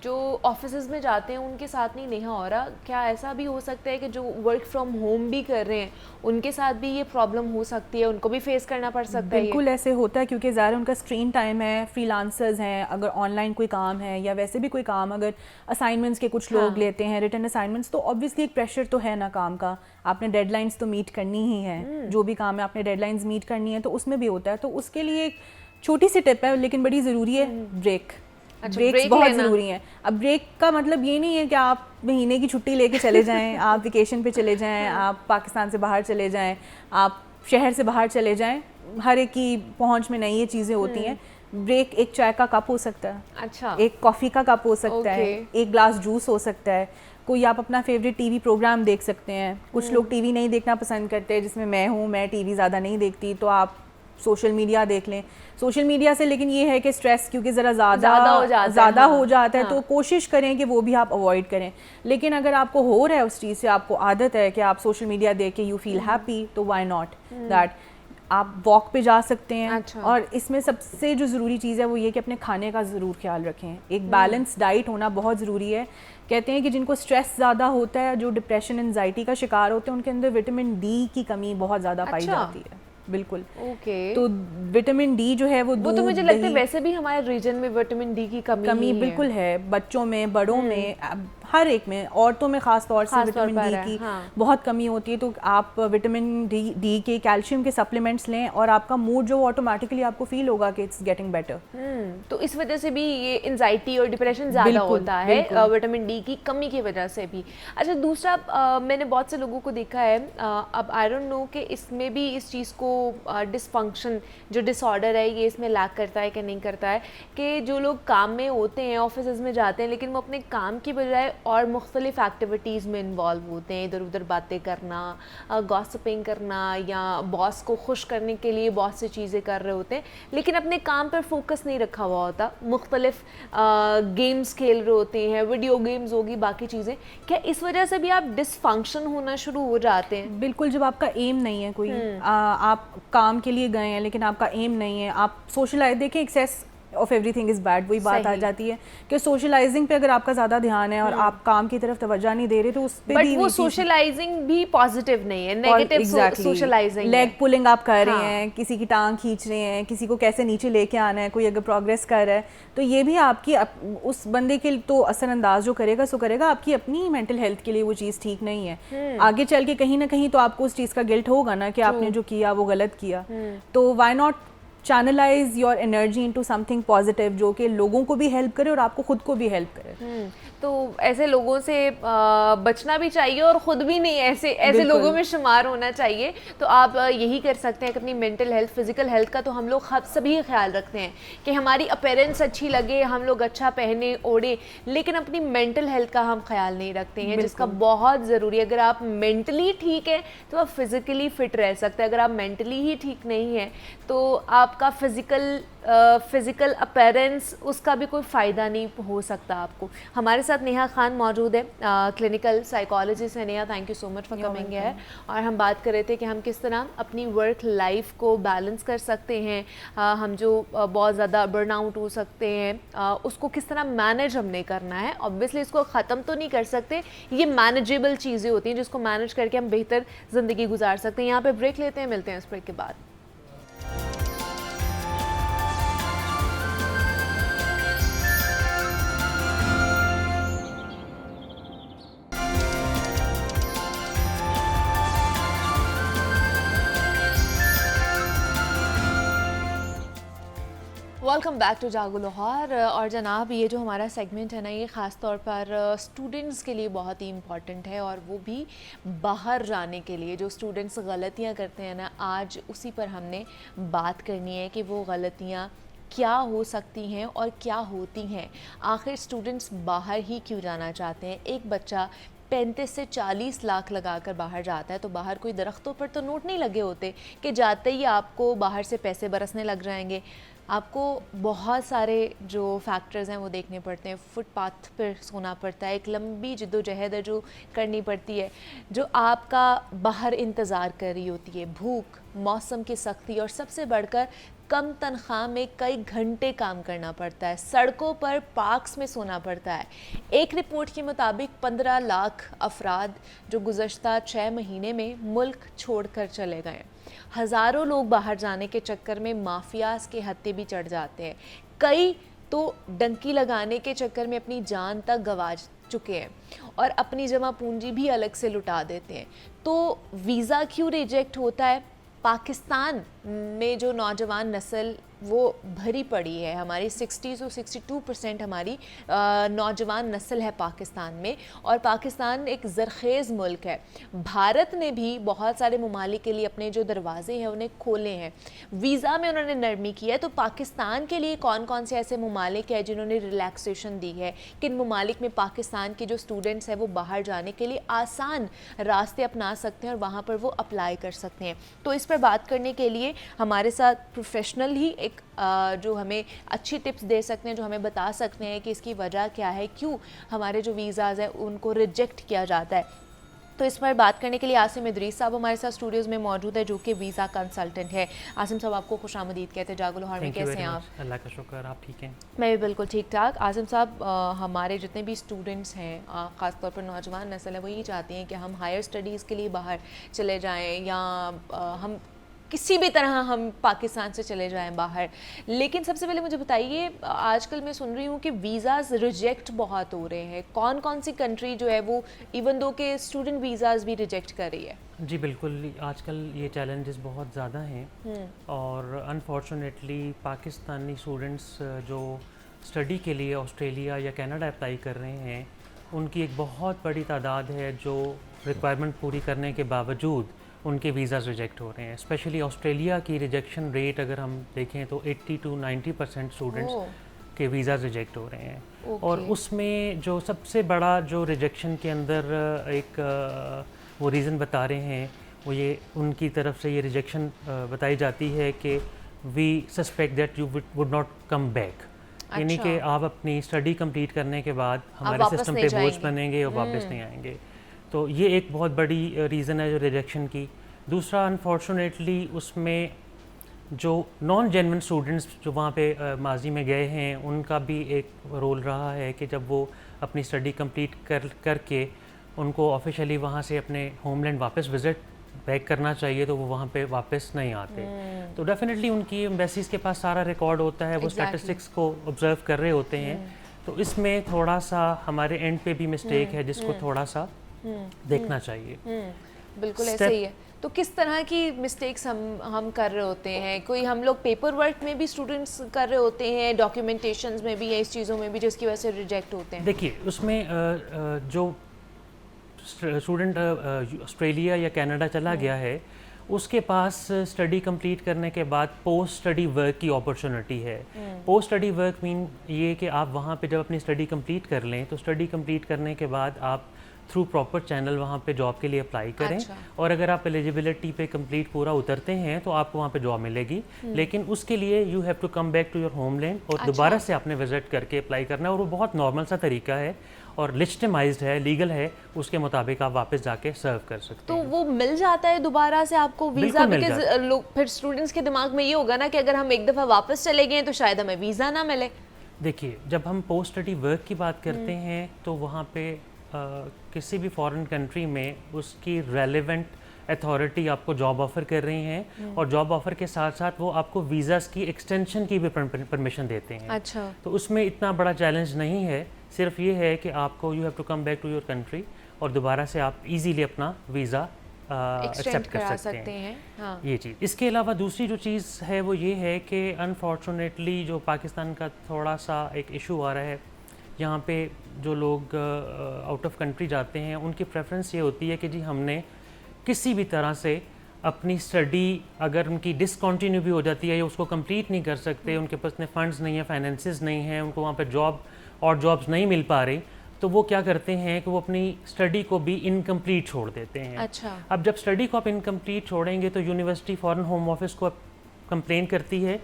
जो ऑफिसेज में जाते हैं उनके साथ नहीं नेहा हो रहा, क्या ऐसा भी हो सकता है कि जो वर्क फ्रॉम होम भी कर रहे हैं उनके साथ भी ये प्रॉब्लम हो सकती है, उनको भी फेस करना पड़ सकता है? बिल्कुल ऐसे होता है, क्योंकि ज़ाहिर उनका स्क्रीन टाइम है, फ्रीलांसर्स हैं, अगर ऑनलाइन कोई काम है या वैसे भी कोई काम, अगर असाइनमेंट्स के कुछ लोग लेते हैं, रिटन असाइनमेंट्स, तो ऑब्वियसली एक प्रेशर तो है ना काम का, आपने डेडलाइंस तो मीट करनी ही है। जो भी काम है आपने डेडलाइंस मीट करनी है, तो उसमें भी होता है। तो उसके लिए एक छोटी सी टिप है लेकिन बड़ी ज़रूरी है, ब्रेक। ब्रेक्स बहुत ज़रूरी हैं। अब ब्रेक का मतलब ये नहीं है कि आप महीने की छुट्टी लेके चले जाएं, आप वेकेशन पे चले जाएं, आप पाकिस्तान से बाहर चले जाएं, आप शहर से बाहर चले जाएं, हर एक की पहुंच में नहीं ये चीज़ें होती हैं। ब्रेक एक चाय का कप हो सकता है, अच्छा, एक कॉफ़ी का कप हो सकता है, एक ग्लास जूस हो सकता है, कोई आप अपना फेवरेट टीवी प्रोग्राम देख सकते हैं। कुछ लोग टीवी नहीं देखना पसंद करते, जिसमें मैं हूँ, मैं टीवी ज़्यादा नहीं देखती, तो आप सोशल मीडिया देख लें। सोशल मीडिया से लेकिन ये है कि स्ट्रेस क्योंकि ज़रा ज़्यादा हो जाता है, तो कोशिश करें कि वो भी आप अवॉइड करें। लेकिन अगर आपको हो रहा है उस चीज़ से, आपको आदत है कि आप सोशल मीडिया देख के यू फील हैप्पी, तो व्हाई नॉट दैट, आप वॉक पे जा सकते हैं। अच्छा। और इसमें सबसे जो ज़रूरी चीज़ है वो ये कि अपने खाने का ज़रूर ख्याल रखें। एक बैलेंस डाइट होना बहुत ज़रूरी है। कहते हैं कि जिनको स्ट्रेस ज़्यादा होता है, जो डिप्रेशन एंजाइटी का शिकार होते हैं, उनके अंदर विटामिन डी की कमी बहुत ज़्यादा पाई जाती है। बिल्कुल, तो विटामिन डी जो है वो तो मुझे लगता है वैसे भी हमारे रीजन में विटामिन डी की कमी बिल्कुल है, बच्चों में, बड़ों में, हर एक में, औरतों में ख़ास तौर से खास तौर विटामिन पर डी है, की हाँ। बहुत कमी होती है, तो आप विटामिन डी के, कैल्शियम के सप्लीमेंट्स लें और आपका मूड जो ऑटोमेटिकली आपको फील होगा कि इट्स गेटिंग बेटर। तो इस वजह से भी ये एंजाइटी और डिप्रेशन ज़्यादा बिल्कुल, होता है बिल्कुल। विटामिन डी की कमी की वजह से भी। अच्छा, दूसरा मैंने बहुत से लोगों को देखा है, अब आई डोंट नो कि इसमें भी इस चीज़ को डिसफंक्शन जो डिसऑर्डर है ये इसमें लैक करता है कि नहीं करता है, कि जो लोग काम में होते हैं, ऑफिस में जाते हैं, लेकिन वो अपने काम की बजाय और मुख्तलिफ एक्टिविटीज़ में इन्वॉल्व होते हैं, इधर उधर बातें करना, गॉसिपिंग करना, या बॉस को खुश करने के लिए बहुत सी चीज़ें कर रहे होते हैं, लेकिन अपने काम पर फोकस नहीं रखा हुआ होता, मुख्तलिफ गेम्स खेल रहे होते हैं, वीडियो गेम्स होगी, बाकी चीज़ें। क्या इस वजह से भी आप डिसफंक्शन होना शुरू हो जाते हैं? बिल्कुल, जब आपका एम नहीं है कोई, आप काम के लिए गए हैं लेकिन आपका एम नहीं है, आप सोशलाइज, देखें excess of everything is bad, वही बात आ सही। जाती है कि सोशलाइजिंग पे अगर आपका ज़्यादा ध्यान है और आप काम की तरफ तवज्जो नहीं दे रहे, तो उस पे बट भी वो ये चीज़- सोशलाइजिंग भी पॉजिटिव नहीं है, नेगेटिव Exactly. सोशलाइजिंग लेग है। पुलिंग आप कर रहे हाँ। हैं, किसी की टांग खींच रहे हैं, किसी को कैसे नीचे लेके आना है, कोई अगर प्रोग्रेस कर रहा है, तो ये भी आपकी उस बंदे के तो असरअंदाज जो करेगा सो करेगा, आपकी अपनी मेंटल हेल्थ के लिए वो चीज़ ठीक नहीं है। आगे चल के कहीं ना कहीं तो आपको उस चीज़ का गिल्ट होगा ना कि आपने जो किया वो गलत किया। तो why not channelize your energy into something positive जो कि लोगों को भी हेल्प करे और आपको खुद को भी हेल्प करे। तो ऐसे लोगों से बचना भी चाहिए और ख़ुद भी नहीं ऐसे बिल्कुल। लोगों में शुमार होना चाहिए। तो आप यही कर सकते हैं कि अपनी मेंटल हेल्थ, फिजिकल हेल्थ का तो हम लोग सभी ख्याल रखते हैं कि हमारी अपीयरेंस अच्छी लगे, हम लोग अच्छा पहने ओढ़े, लेकिन अपनी मेंटल हेल्थ का हम ख्याल नहीं रखते हैं, जिसका बहुत ज़रूरी है। अगर आप मेंटली ठीक है तो आप फिज़िकली फ़िट रह सकते हैं, अगर आप मेंटली ही ठीक नहीं है तो आपका फिज़िकल अपीयरेंस उसका भी कोई फ़ायदा नहीं हो सकता आपको। हमारे साथ नेहा खान मौजूद है, क्लिनिकल साइकोलॉजिस्ट है। Neha, thank you so much for coming है। और हम बात कर रहे थे कि हम किस तरह अपनी वर्क लाइफ को बैलेंस कर सकते हैं, हम जो बहुत ज़्यादा बर्नआउट हो सकते हैं उसको किस तरह मैनेज हमने करना है। ऑब्वियसली इसको ख़त्म तो नहीं कर सकते, ये मैनेजेबल चीज़ें होती हैं जिसको मैनेज करके हम बेहतर ज़िंदगी गुजार सकते हैं। यहाँ पे ब्रेक लेते हैं, मिलते हैं इस ब्रेक के बाद। वेलकम बैक टू जागो लाहौर। और जनाब, ये जो हमारा सेगमेंट है ना, ये ख़ास तौर पर स्टूडेंट्स के लिए बहुत ही इम्पॉर्टेंट है, और वो भी बाहर जाने के लिए। जो स्टूडेंट्स गलतियाँ करते हैं ना, आज उसी पर हमने बात करनी है कि वो गलतियाँ क्या हो सकती हैं और क्या होती हैं। आखिर स्टूडेंट्स बाहर ही क्यों जाना चाहते हैं? एक बच्चा 35 से 40 लाख लगाकर बाहर जाता है, तो बाहर कोई दरख्तों पर तो नोट नहीं लगे होते कि जाते ही आपको बाहर से पैसे बरसने लग जाएंगे। आपको बहुत सारे जो फैक्टर्स हैं वो देखने पड़ते हैं। फुटपाथ पर सोना पड़ता है, एक लंबी जद्दोजहद है जो करनी पड़ती है, जो आपका बाहर इंतज़ार कर रही होती है, भूख, मौसम की सख्ती, और सबसे बढ़कर कम तनख्वाह में कई घंटे काम करना पड़ता है, सड़कों पर पार्क्स में सोना पड़ता है। एक रिपोर्ट के मुताबिक 15 लाख अफराद जो गुज़श्ता 6 महीने में मुल्क छोड़कर चले गए। हज़ारों लोग बाहर जाने के चक्कर में माफियाज के हत्थे भी चढ़ जाते हैं, कई तो डंकी लगाने के चक्कर में अपनी जान तक गंवा चुके हैं और अपनी जमा पूंजी भी अलग से लुटा देते हैं। तो वीज़ा क्यों रिजेक्ट होता है? पाकिस्तान में जो नौजवान नस्ल वो भरी पड़ी है, हमारी 60 से 62% हमारी नौजवान नस्ल है पाकिस्तान में, और पाकिस्तान एक ज़रखेज़ मुल्क है। भारत ने भी बहुत सारे ममालिक के लिए अपने जो दरवाजे हैं उन्हें खोले हैं, वीज़ा में उन्होंने नरमी की है। तो पाकिस्तान के लिए कौन कौन से ऐसे ममालिक हैं जिन्होंने रिलैक्सेशन दी है? किन ममालिक में पाकिस्तान के जो स्टूडेंट्स हैं वो बाहर जाने के लिए आसान रास्ते अपना सकते हैं और वहाँ पर वो अप्लाई कर सकते हैं? तो इस पर बात करने के लिए हमारे साथ प्रोफेशनल ही एक जो हमें अच्छी टिप्स दे सकते हैं, जो हमें बता सकते हैं कि इसकी वजह क्या है, क्यों हमारे जो वीज़ाज़ हैं उनको रिजेक्ट किया जाता है। तो इस पर बात करने के लिए आसिम इदरीस साहब हमारे साथ स्टूडियोज़ में मौजूद है, जो कि वीज़ा कंसल्टेंट है। आसिम साहब, आपको खुशामदीद कहते हैं जागो लाहौर में। कैसे हैं आप? अल्लाह का शुक्र, आप ठीक हैं? मैं भी बिल्कुल ठीक ठाक। आसिम साहब, हमारे जितने भी स्टूडेंट्स हैं, ख़ासतौर पर नौजवान नस्ल है, वो यही चाहती हैं कि हम हायर स्टडीज़ के लिए बाहर चले जाएँ, या हम किसी भी तरह हम पाकिस्तान से चले जाएं बाहर। लेकिन सबसे पहले मुझे बताइए, आजकल मैं सुन रही हूँ कि वीज़ाज़ रिजेक्ट बहुत हो रहे हैं। कौन कौन सी कंट्री जो है वो इवन दो के स्टूडेंट वीज़ाज़ भी रिजेक्ट कर रही है? जी बिल्कुल, आजकल ये चैलेंजेस बहुत ज़्यादा हैं और अनफॉर्चुनेटली पाकिस्तानी स्टूडेंट्स जो स्टडी के लिए ऑस्ट्रेलिया या कनाडा अप्लाई कर रहे हैं, उनकी एक बहुत बड़ी तादाद है जो रिक्वायरमेंट पूरी करने के बावजूद उनके वीज़ाज़ रिजेक्ट हो रहे हैं। स्पेशली ऑस्ट्रेलिया की रिजेक्शन रेट अगर हम देखें तो 80 to 90% स्टूडेंट्स के वीज़ाज़ रिजेक्ट हो रहे हैं। और उसमें जो सबसे बड़ा जो रिजेक्शन के अंदर एक वो रीज़न बता रहे हैं, वो ये उनकी तरफ से ये रिजेक्शन बताई जाती है कि we suspect that you would not come back. यानी कि आप अपनी स्टडी कंप्लीट करने के बाद हमारे सिस्टम पे बोझ बनेंगे और वापस नहीं आएंगे। तो ये एक बहुत बड़ी रीज़न है जो रिजेक्शन की। दूसरा, अनफॉर्चुनेटली उसमें जो नॉन जेन्युइन स्टूडेंट्स जो वहाँ पे माजी में गए हैं, उनका भी एक रोल रहा है कि जब वो अपनी स्टडी कंप्लीट करके उनको ऑफिशियली वहाँ से अपने होमलैंड वापस विज़िट बैक करना चाहिए तो वो वहाँ पे वापस नहीं आते। तो डेफिनेटली उनकी एम्बेसीज़ के पास सारा रिकॉर्ड होता है, वो स्टैटिस्टिक्स को ऑब्जर्व कर रहे होते हैं। तो इसमें थोड़ा सा हमारे एंड पे भी मिस्टेक है जिसको थोड़ा सा देखना चाहिए। बिल्कुल ऐसे ही है। तो किस तरह की मिस्टेक्स हम कर रहे होते हैं? कोई हम लोग पेपर वर्क में भी स्टूडेंट्स कर रहे होते हैं, डॉक्यूमेंटेशंस में भी या इस चीज़ों में भी, जिसकी वजह से रिजेक्ट होते हैं? देखिए, उसमें जो स्टूडेंट ऑस्ट्रेलिया या कनाडा चला गया है, उसके पास स्टडी कंप्लीट करने के बाद पोस्ट स्टडी वर्क की अपॉर्चुनिटी है। पोस्ट स्टडी वर्क मीन ये कि आप वहाँ पे जब अपनी स्टडी कंप्लीट कर लें तो स्टडी कंप्लीट करने के बाद आप थ्रू प्रॉपर चैनल वहाँ पे जॉब के लिए अप्लाई करें। अच्छा। और अगर आप एलिजिबिलिटी पे कंप्लीट पूरा उतरते हैं तो आपको वहाँ पे जॉब मिलेगी। लेकिन उसके लिए you have to come back to your homeland और दोबारा से आपने विजिट करके अप्लाई करना है। और वो बहुत नॉर्मल सा तरीका है और लिस्टमाइज्ड है, लीगल है, उसके मुताबिक आप वापस जाके सर्व कर सकते हैं। तो वो मिल जाता है दोबारा से आपको वीज़ा? बिकॉज लोग फिर स्टूडेंट्स के दिमाग में ये होगा ना कि अगर हम एक दफ़ा वापस चले गए तो शायद हमें वीज़ा ना मिले। देखिए, जब हम पोस्ट स्टडी वर्क की बात करते हैं तो वहाँ पे किसी भी फॉरेन कंट्री में उसकी रेलेवेंट अथॉरिटी आपको जॉब ऑफ़र कर रही हैं और जॉब ऑफ़र के साथ साथ वो आपको वीज़ाज़ की एक्सटेंशन की भी परमिशन देते हैं। अच्छा। तो उसमें इतना बड़ा चैलेंज नहीं है, सिर्फ ये है कि आपको you have to come back to your country और दोबारा से आप इजीली अपना वीज़ा एक्सेप्ट कर सकते हैं। हाँ। ये चीज़। इसके अलावा दूसरी जो चीज़ है वो ये है कि अनफॉर्चुनेटली जो पाकिस्तान का थोड़ा सा एक इशू आ रहा है, यहाँ पे जो लोग आउट ऑफ कंट्री जाते हैं उनकी प्रेफरेंस ये होती है कि जी हमने किसी भी तरह से अपनी स्टडी अगर उनकी डिसकंटिन्यू भी हो जाती है या उसको कंप्लीट नहीं कर सकते, उनके पास इतने फंड्स नहीं है, फाइनेंसेस नहीं हैं, उनको वहाँ पे जॉब और जॉब्स नहीं मिल पा रही, तो वो क्या करते हैं कि वो अपनी स्टडी को भी इनकम्प्लीट छोड़ देते हैं। अच्छा। अब जब स्टडी को आप इनकम्प्लीट छोड़ेंगे तो यूनिवर्सिटी फॉरेन होम ऑफिस को कंप्लेन करती है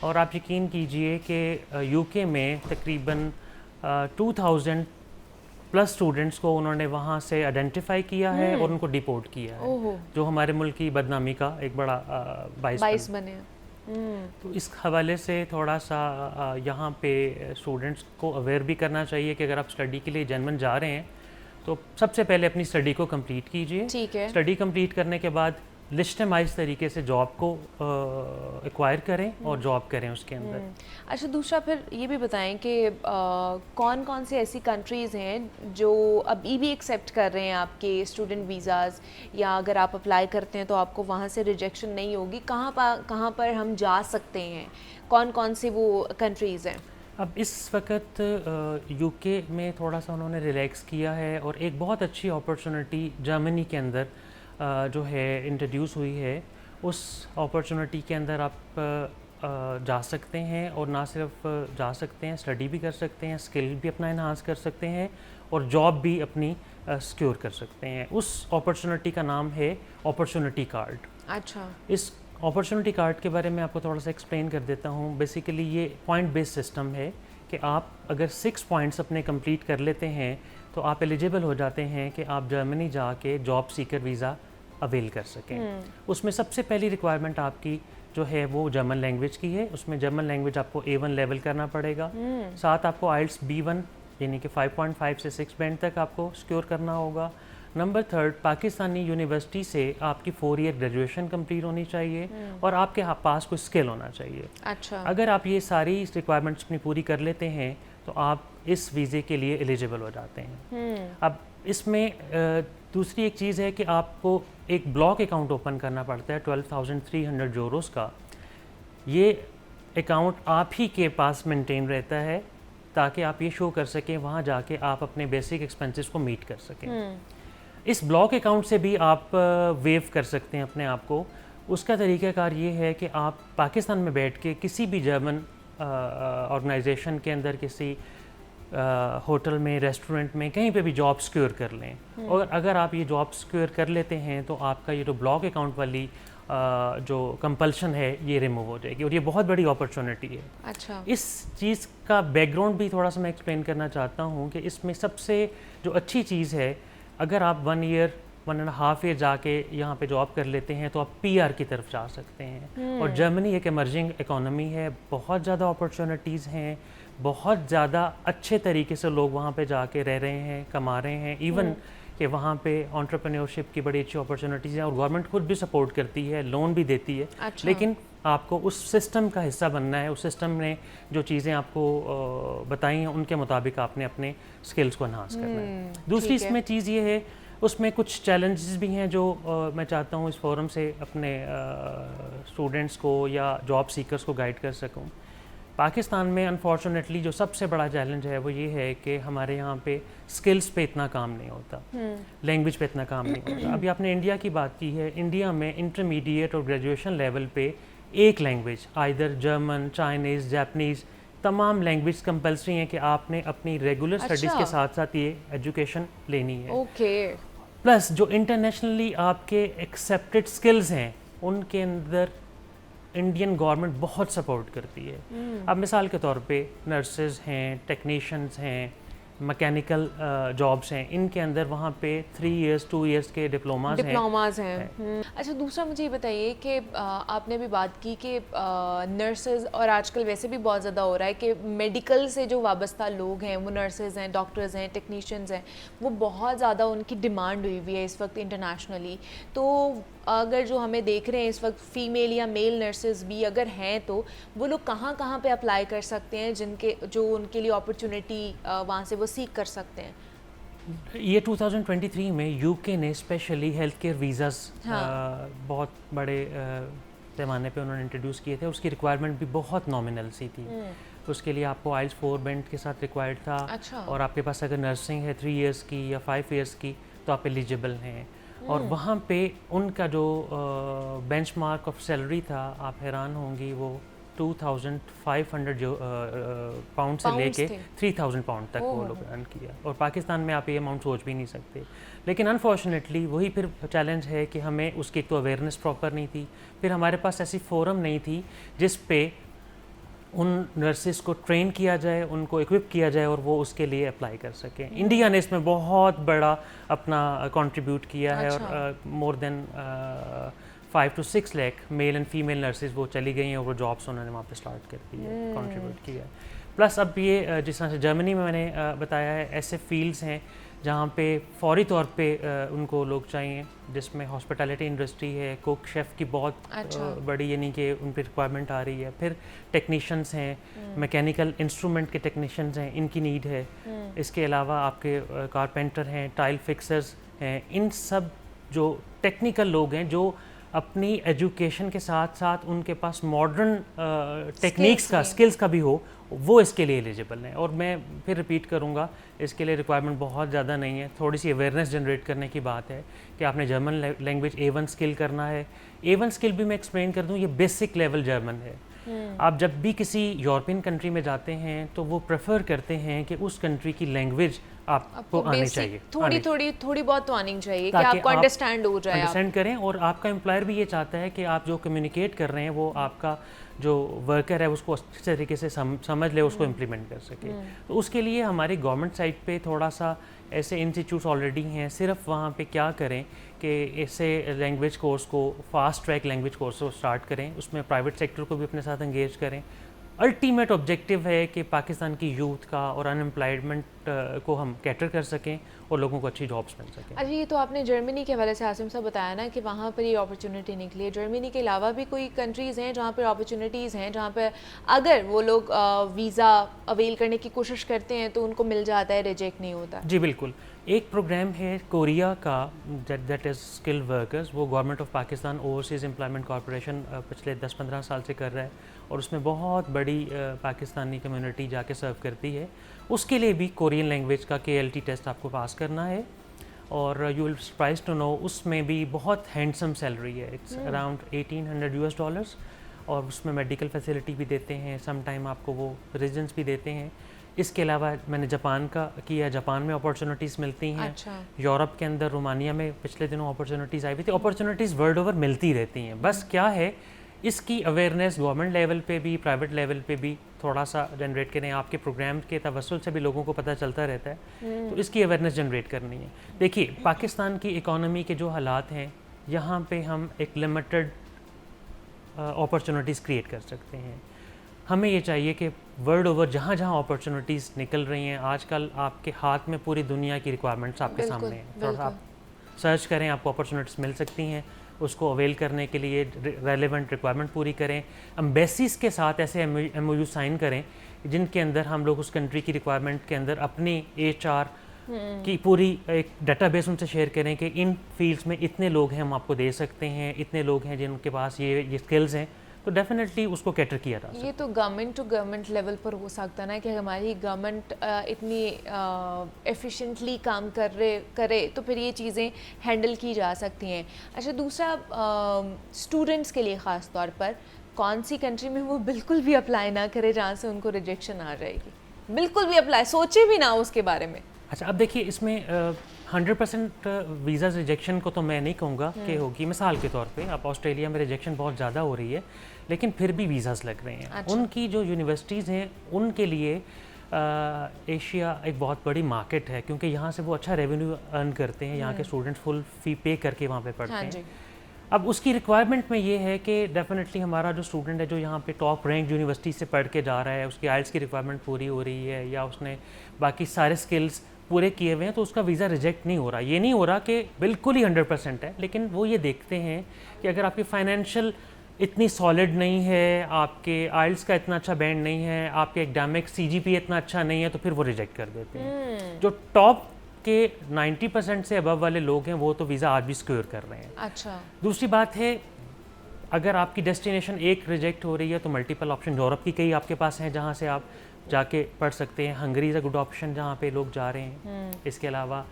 और आप यकीन कीजिए कि यूके में तकरीबन 2000 प्लस स्टूडेंट्स को उन्होंने वहाँ से आइडेंटिफाई किया है और उनको डिपोर्ट किया है, जो हमारे मुल्क की बदनामी का एक बड़ा बाइस बने। तो इस हवाले से थोड़ा सा यहाँ पे स्टूडेंट्स को अवेयर भी करना चाहिए कि अगर आप स्टडी के लिए जेन्युइन जा रहे हैं तो सबसे पहले अपनी स्टडी को कंप्लीट कीजिए। ठीक है। स्टडी कंप्लीट करने के बाद लिस्टमाइज तरीके से जॉब को एक्वायर करें और जॉब करें उसके अंदर। अच्छा, दूसरा फिर ये भी बताएं कि कौन कौन सी ऐसी कंट्रीज़ हैं जो अभी भी एक्सेप्ट कर रहे हैं आपके स्टूडेंट वीज़ाज़, या अगर आप अप्लाई करते हैं तो आपको वहाँ से रिजेक्शन नहीं होगी? कहाँ पर हम जा सकते हैं? कौन कौन सी वो कंट्रीज़ हैं? अब इस वक्त यूके में थोड़ा सा उन्होंने रिलैक्स किया है और एक बहुत अच्छी अपॉर्चुनिटी जर्मनी के अंदर जो है इंट्रोड्यूस हुई है। उस अपॉर्चुनिटी के अंदर आप जा सकते हैं और ना सिर्फ जा सकते हैं, स्टडी भी कर सकते हैं, स्किल भी अपना इन्हांस कर सकते हैं और जॉब भी अपनी सिक्योर कर सकते हैं। उस अपॉर्चुनिटी का नाम है अपॉर्चुनिटी कार्ड। अच्छा। इस अपॉर्चुनिटी कार्ड के बारे में आपको थोड़ा सा एक्सप्लेन कर देता हूँ। बेसिकली ये पॉइंट बेस्ड सिस्टम है कि आप अगर 6 पॉइंट्स अपने कंप्लीट कर लेते हैं तो आप एलिजिबल हो जाते हैं कि आप जर्मनी जाके जॉब सीकर वीज़ा अवेल कर सकें। उसमें सबसे पहली रिक्वायरमेंट आपकी जो है वो जर्मन लैंग्वेज की है। उसमें जर्मन लैंग्वेज आपको A1 लेवल करना पड़ेगा। साथ आपको IELTS B1 यानी कि 5.5 से 6 बैंड तक आपको सिक्योर करना होगा। नंबर थर्ड, पाकिस्तानी यूनिवर्सिटी से आपकी 4 ईयर ग्रेजुएशन कंप्लीट होनी चाहिए और आपके पास कोई स्किल होना चाहिए। अच्छा। अगर आप ये सारी रिक्वायरमेंट्स अपनी पूरी कर लेते हैं तो आप इस वीज़े के लिए एलिजिबल हो जाते हैं। अब इसमें दूसरी एक चीज़ है कि आपको एक ब्लॉक अकाउंट ओपन करना पड़ता है 12,300 यूरोस का। ये अकाउंट आप ही के पास मेंटेन रहता है ताकि आप ये शो कर सकें वहाँ जाके आप अपने बेसिक एक्सपेंसेस को मीट कर सकें। इस ब्लॉक अकाउंट से भी आप वेव कर सकते हैं अपने आप को। उसका तरीक़ाकार ये है कि आप पाकिस्तान में बैठ के किसी भी जर्मन ऑर्गेनाइजेशन के अंदर, किसी होटल में, रेस्टोरेंट में, कहीं पे भी जॉब सिक्योर कर लें। और अगर आप ये जॉब सिक्योर कर लेते हैं तो आपका ये जो ब्लॉक अकाउंट वाली जो कंपल्शन है ये रिमूव हो जाएगी और ये बहुत बड़ी अपॉर्चुनिटी है। अच्छा। इस चीज़ का बैकग्राउंड भी थोड़ा सा मैं एक्सप्लेन करना चाहता हूँ कि इसमें सबसे जो अच्छी चीज़ है, अगर आप 1 ईयर 1.5 ईयर जाके यहाँ पे जॉब कर लेते हैं तो आप PR की तरफ जा सकते हैं। और जर्मनी एक इमर्जिंग इकोनॉमी है, बहुत ज़्यादा अपॉर्चुनिटीज़ हैं, बहुत ज़्यादा अच्छे तरीके से लोग वहाँ पे जाके रह रहे हैं, कमा रहे हैं। इवन कि वहाँ पे एंटरप्रेन्योरशिप की बड़ी अच्छी अपॉर्चुनिटीज़ हैं और गवर्नमेंट खुद भी सपोर्ट करती है, लोन भी देती है। अच्छा। लेकिन आपको उस सिस्टम का हिस्सा बनना है। उस सिस्टम ने जो चीज़ें आपको बताई हैं उनके मुताबिक आपने अपने स्किल्स को एनहांस करना है। दूसरी ठीक है। इसमें चीज़ ये है, उसमें कुछ चैलेंजेस भी हैं जो मैं चाहता हूँ इस फोरम से अपने स्टूडेंट्स को या जॉब सीकर्स को गाइड कर सकूँ। पाकिस्तान में अनफॉर्चुनेटली जो सबसे बड़ा चैलेंज है वो ये है कि हमारे यहाँ पे स्किल्स पे इतना काम नहीं होता, लैंग्वेज पे इतना काम नहीं होता। अभी आपने इंडिया की बात की है, इंडिया में इंटरमीडिएट और ग्रेजुएशन लेवल पे एक language, either German, Chinese, Japanese, तमाम लैंग्वेज कंपलसरी हैं कि आपने अपनी रेगुलर स्टडीज़ अच्छा। के साथ साथ ये एजुकेशन लेनी है। ओके। प्लस जो इंटरनेशनली आपके एक्सेप्टेड स्किल्स हैं उनके अंदर इंडियन गवर्नमेंट बहुत सपोर्ट करती है। अब मिसाल के तौर पे नर्सेज हैं, टेक्नीशियंस हैं, मैकेनिकल जॉब्स हैं, इनके अंदर वहाँ पे 3 इयर्स 2 इयर्स के डिप्लोमाज हैं। अच्छा, दूसरा मुझे ये बताइए कि आपने भी बात की कि नर्सेज, और आजकल वैसे भी बहुत ज़्यादा हो रहा है कि मेडिकल से जो वाबस्ता लोग हैं, वो नर्सेज हैं, डॉक्टर्स हैं, टेक्नीशियंस हैं, वो बहुत ज़्यादा उनकी डिमांड हुई हुई है इस वक्त इंटरनेशनली। तो अगर जो हमें देख रहे हैं इस वक्त फीमेल या मेल नर्सेज भी अगर हैं तो वो लोग कहाँ कहाँ पे अप्लाई कर सकते हैं, जिनके जो उनके लिए अपॉर्चुनिटी वहाँ से वो सीख कर सकते हैं? ये 2023 में यूके ने स्पेशली हेल्थ केयर वीज़ाज़ बहुत बड़े पैमाने पे उन्होंने इंट्रोड्यूस किए थे। उसकी रिक्वायरमेंट भी बहुत नॉमिनल सी थी। उसके लिए आपको IELTS 4 बैंड के साथ रिक्वायर्ड था। अच्छा। और आपके पास अगर नर्सिंग है 3 इयर्स की या 5 इयर्स की तो आप एलिजिबल हैं। और वहाँ पे उनका जो बेंचमार्क ऑफ सैलरी था, आप हैरान होंगी, वो 2,500 पाउंड से लेके 3,000 पाउंड तक वो लोग अर्न किया। और पाकिस्तान में आप ये अमाउंट सोच भी नहीं सकते। लेकिन अनफॉर्चुनेटली वही फिर चैलेंज है कि हमें उसकी एक तो अवेयरनेस प्रॉपर नहीं थी, फिर हमारे पास ऐसी फोरम नहीं थी जिस पे उन नर्सिस को ट्रेन किया जाए, उनको इक्विप किया जाए और वो उसके लिए अप्लाई कर सकें। इंडिया ने इसमें बहुत बड़ा अपना कंट्रीब्यूट किया है। अच्छा। और more than 5 to 6 lakh male and female nurses वो चली गई हैं और वो जॉब्स उन्होंने वहाँ पे स्टार्ट कर दी है, कंट्रीब्यूट किया है। प्लस अब ये जिस तरह से जर्मनी में मैंने बताया है, ऐसे फील्ड्स हैं जहाँ पे फौरी तौर पे उनको लोग चाहिए, जिसमें हॉस्पिटैलिटी इंडस्ट्री है, कुक शेफ़ की बहुत बड़ी यानी कि उन पर रिक्वायरमेंट आ रही है। फिर टेक्नीशियंस हैं, मैकेनिकल इंस्ट्रूमेंट के टेक्नीशियंस हैं, इनकी नीड है। इसके अलावा आपके कारपेंटर हैं, टाइल फिक्सर्स हैं। इन सब जो टेक्निकल लोग हैं जो अपनी एजुकेशन के साथ साथ उनके पास मॉडर्न टेक्निक्स का, स्किल्स का भी हो, वो इसके लिए एलिजिबल हैं। और मैं फिर रिपीट करूँगा, इसके लिए रिक्वायरमेंट बहुत ज़्यादा नहीं है। थोड़ी सी अवेयरनेस जनरेट करने की बात है कि आपने जर्मन लैंग्वेज A1 स्किल करना है। A1 स्किल भी मैं एक्सप्लेन कर दूँ, ये बेसिक लेवल जर्मन है। आप जब भी किसी यूरोपियन कंट्री में जाते हैं तो वो प्रेफर करते हैं कि उस कंट्री की लैंग्वेज आपको आनी चाहिए, थोड़ी बहुत तो आनी चाहिए कि आपको अंडरस्टैंड हो जाए, अंडरस्टैंड करें। और आपका एम्प्लॉयर भी ये चाहता है कि आप जो कम्युनिकेट कर रहे हैं वो आपका जो वर्कर है उसको अच्छे तरीके से समझ ले, उसको इम्प्लीमेंट कर सके। तो उसके लिए हमारी गवर्नमेंट साइड पे थोड़ा सा ऐसे इंस्टीट्यूट्स ऑलरेडी हैं। सिर्फ वहाँ पे क्या करें कि ऐसे लैंग्वेज कोर्स को, फास्ट ट्रैक लैंग्वेज कोर्स को स्टार्ट करें, उसमें प्राइवेट सेक्टर को भी अपने साथ एंगेज करें। अल्टीमेट ऑब्जेक्टिव है कि पाकिस्तान की यूथ का और अनएम्प्लॉयमेंट को हम कैटर कर सकें और लोगों को अच्छी जॉब्स मिल सकें। अच्छा, ये तो आपने जर्मनी के हवाले से आसिम साहब बताया ना कि वहाँ पर ये अपॉर्चुनिटी निकली है। जर्मनी के अलावा भी कोई कंट्रीज़ हैं जहाँ पर अपॉर्चुनिटीज़ हैं, जहाँ पर अगर वो लोग वीज़ा अवेल करने की कोशिश करते हैं तो उनको मिल जाता है, रिजेक्ट नहीं होता? जी बिल्कुल। एक प्रोग्राम है कोरिया का, दैट इज़ स्किल्ड वर्कर्स, वो government of Pakistan overseas employment corporation पिछले 10-15 साल से कर रहा है और उसमें बहुत बड़ी पाकिस्तानी कम्युनिटी जाके सर्व करती है। उसके लिए भी कोरियन लैंग्वेज का KLT टेस्ट आपको पास करना है और you will surprise to know उसमें भी बहुत हैंडसम सैलरी है। इट्स अराउंड $1800 और उसमें मेडिकल फैसिलिटी भी देते हैं, सम टाइम आपको वो रेजिडेंस भी देते हैं। इसके अलावा मैंने जापान का किया, जापान में अपॉर्चुनिटीज़ मिलती हैं। अच्छा। यूरोप के अंदर रोमानिया में पिछले दिनों अपॉर्चुनिटीज़ आई हुई थी। अपॉर्चुनिटीज़ वर्ल्ड ओवर मिलती रहती हैं, बस क्या है इसकी अवेयरनेस गवर्नमेंट लेवल पे भी प्राइवेट लेवल पे भी थोड़ा सा जनरेट करें। आपके प्रोग्राम के तवस्सुल से भी लोगों को पता चलता रहता है, तो इसकी अवेयरनेस जनरेट करनी है। देखिए पाकिस्तान की इकॉनमी के जो हालात हैं, यहाँ पे हम एक लिमिटेड अपॉर्चुनिटीज़ क्रिएट कर सकते हैं। हमें ये चाहिए कि वर्ल्ड ओवर जहाँ जहाँ अपॉर्चुनिटीज़ निकल रही हैं, आजकल आपके हाथ में पूरी दुनिया की रिक्वायरमेंट्स आपके बिल्कुल, सामने हैं। थोड़ा सा आप सर्च करें, आपको अपॉर्चुनिटीज़ मिल सकती हैं, उसको अवेल करने के लिए रेलेवेंट रिक्वायरमेंट पूरी करें। एम्बेसीज़ के साथ ऐसे MOU साइन करें जिनके अंदर हम लोग उस कंट्री की रिक्वायरमेंट के अंदर अपनी HR की पूरी एक डेटाबेस उनसे शेयर करें कि इन फील्ड्स में इतने लोग हैं, हम आपको दे सकते हैं, इतने लोग हैं जिनके पास ये स्किल्स हैं, तो डेफिनेटली उसको कैटर किया जा सकता है। ये तो गवर्नमेंट टू गवर्नमेंट लेवल पर हो सकता ना कि हमारी गवर्नमेंट इतनी एफिशिएंटली काम करे तो फिर ये चीज़ें हैंडल की जा सकती हैं। अच्छा, दूसरा स्टूडेंट्स के लिए ख़ास तौर पर कौन सी कंट्री में वो बिल्कुल भी अप्लाई ना करे जहाँ से उनको रिजेक्शन आ जाएगी? बिल्कुल भी अप्लाई सोचे भी ना उसके बारे में। अच्छा, अब देखिए इसमें 100% वीज़ा रिजेक्शन को तो मैं नहीं कहूँगा कि होगी। मिसाल के तौर पे आप ऑस्ट्रेलिया में रिजेक्शन बहुत ज़्यादा हो रही है, लेकिन फिर भी वीज़ाज़ लग रहे हैं। अच्छा। उनकी जो यूनिवर्सिटीज़ हैं उनके लिए एशिया एक बहुत बड़ी मार्केट है, क्योंकि यहाँ से वो अच्छा रेवेन्यू अर्न करते हैं। यहाँ के स्टूडेंट्स फुल फ़ी पे करके वहाँ पे पढ़ते हाँ हैं। जी। अब उसकी रिक्वायरमेंट में ये है कि डेफिनेटली हमारा जो स्टूडेंट है जो यहाँ पे टॉप रैंक यूनिवर्सिटी से पढ़ के जा रहा है, उसकी IELTS की रिक्वायरमेंट पूरी हो रही है या उसने बाकी सारे स्किल्स पूरे किए हुए हैं, तो उसका वीज़ा रिजेक्ट नहीं हो रहा। ये नहीं हो रहा कि बिल्कुल ही 100% है, लेकिन वो ये देखते हैं कि अगर आपकी फाइनेंशियल इतनी सॉलिड नहीं है, आपके IELTS का इतना अच्छा बैंड नहीं है, आपके एकेडमिक CGPA इतना अच्छा नहीं है, तो फिर वो रिजेक्ट कर देते हैं। जो टॉप के 90% से अबव वाले लोग हैं वो तो वीज़ा आज भी सिक्योर कर रहे हैं। अच्छा। दूसरी बात है, अगर आपकी डेस्टिनेशन एक रिजेक्ट हो रही है तो मल्टीपल ऑप्शन यूरोप की कई आपके पास हैं जहाँ से आप जाके पढ़ सकते हैं। Hungary is a good option जहाँ पे लोग जा रहे हैं। इसके अलावा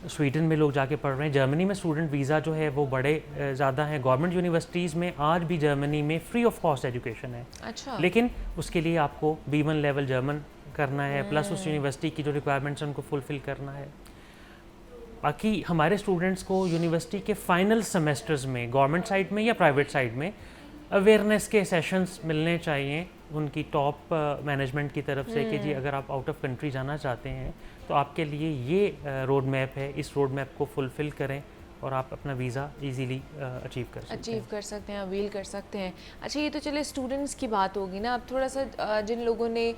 स्वीडन में लोग जाके पढ़ रहे हैं। जर्मनी में स्टूडेंट वीज़ा जो है वो बड़े ज़्यादा हैं। गवर्नमेंट यूनिवर्सिटीज़ में आज भी जर्मनी में फ्री ऑफ कॉस्ट एजुकेशन है। अच्छा। लेकिन उसके लिए आपको B1 लेवल जर्मन करना है, प्लस उस यूनिवर्सिटी की जो रिक्वायरमेंट्स हैं उनको फुलफ़िल करना है। बाकी हमारे स्टूडेंट्स को यूनिवर्सिटी के फाइनल सेमेस्टर्स में गवर्नमेंट साइड में या प्राइवेट साइड में अवेयरनेस के सेशंस मिलने चाहिए उनकी टॉप मैनेजमेंट की तरफ से कि जी अगर आप आउट ऑफ कंट्री जाना चाहते हैं तो आपके लिए ये रोड मैप है, इस रोड मैप को फुलफ़िल करें और आप अपना वीज़ा इजीली अचीव कर सकते हैं, अवील कर सकते हैं। अच्छा, ये तो चले स्टूडेंट्स की बात होगी ना। अब थोड़ा सा जिन लोगों ने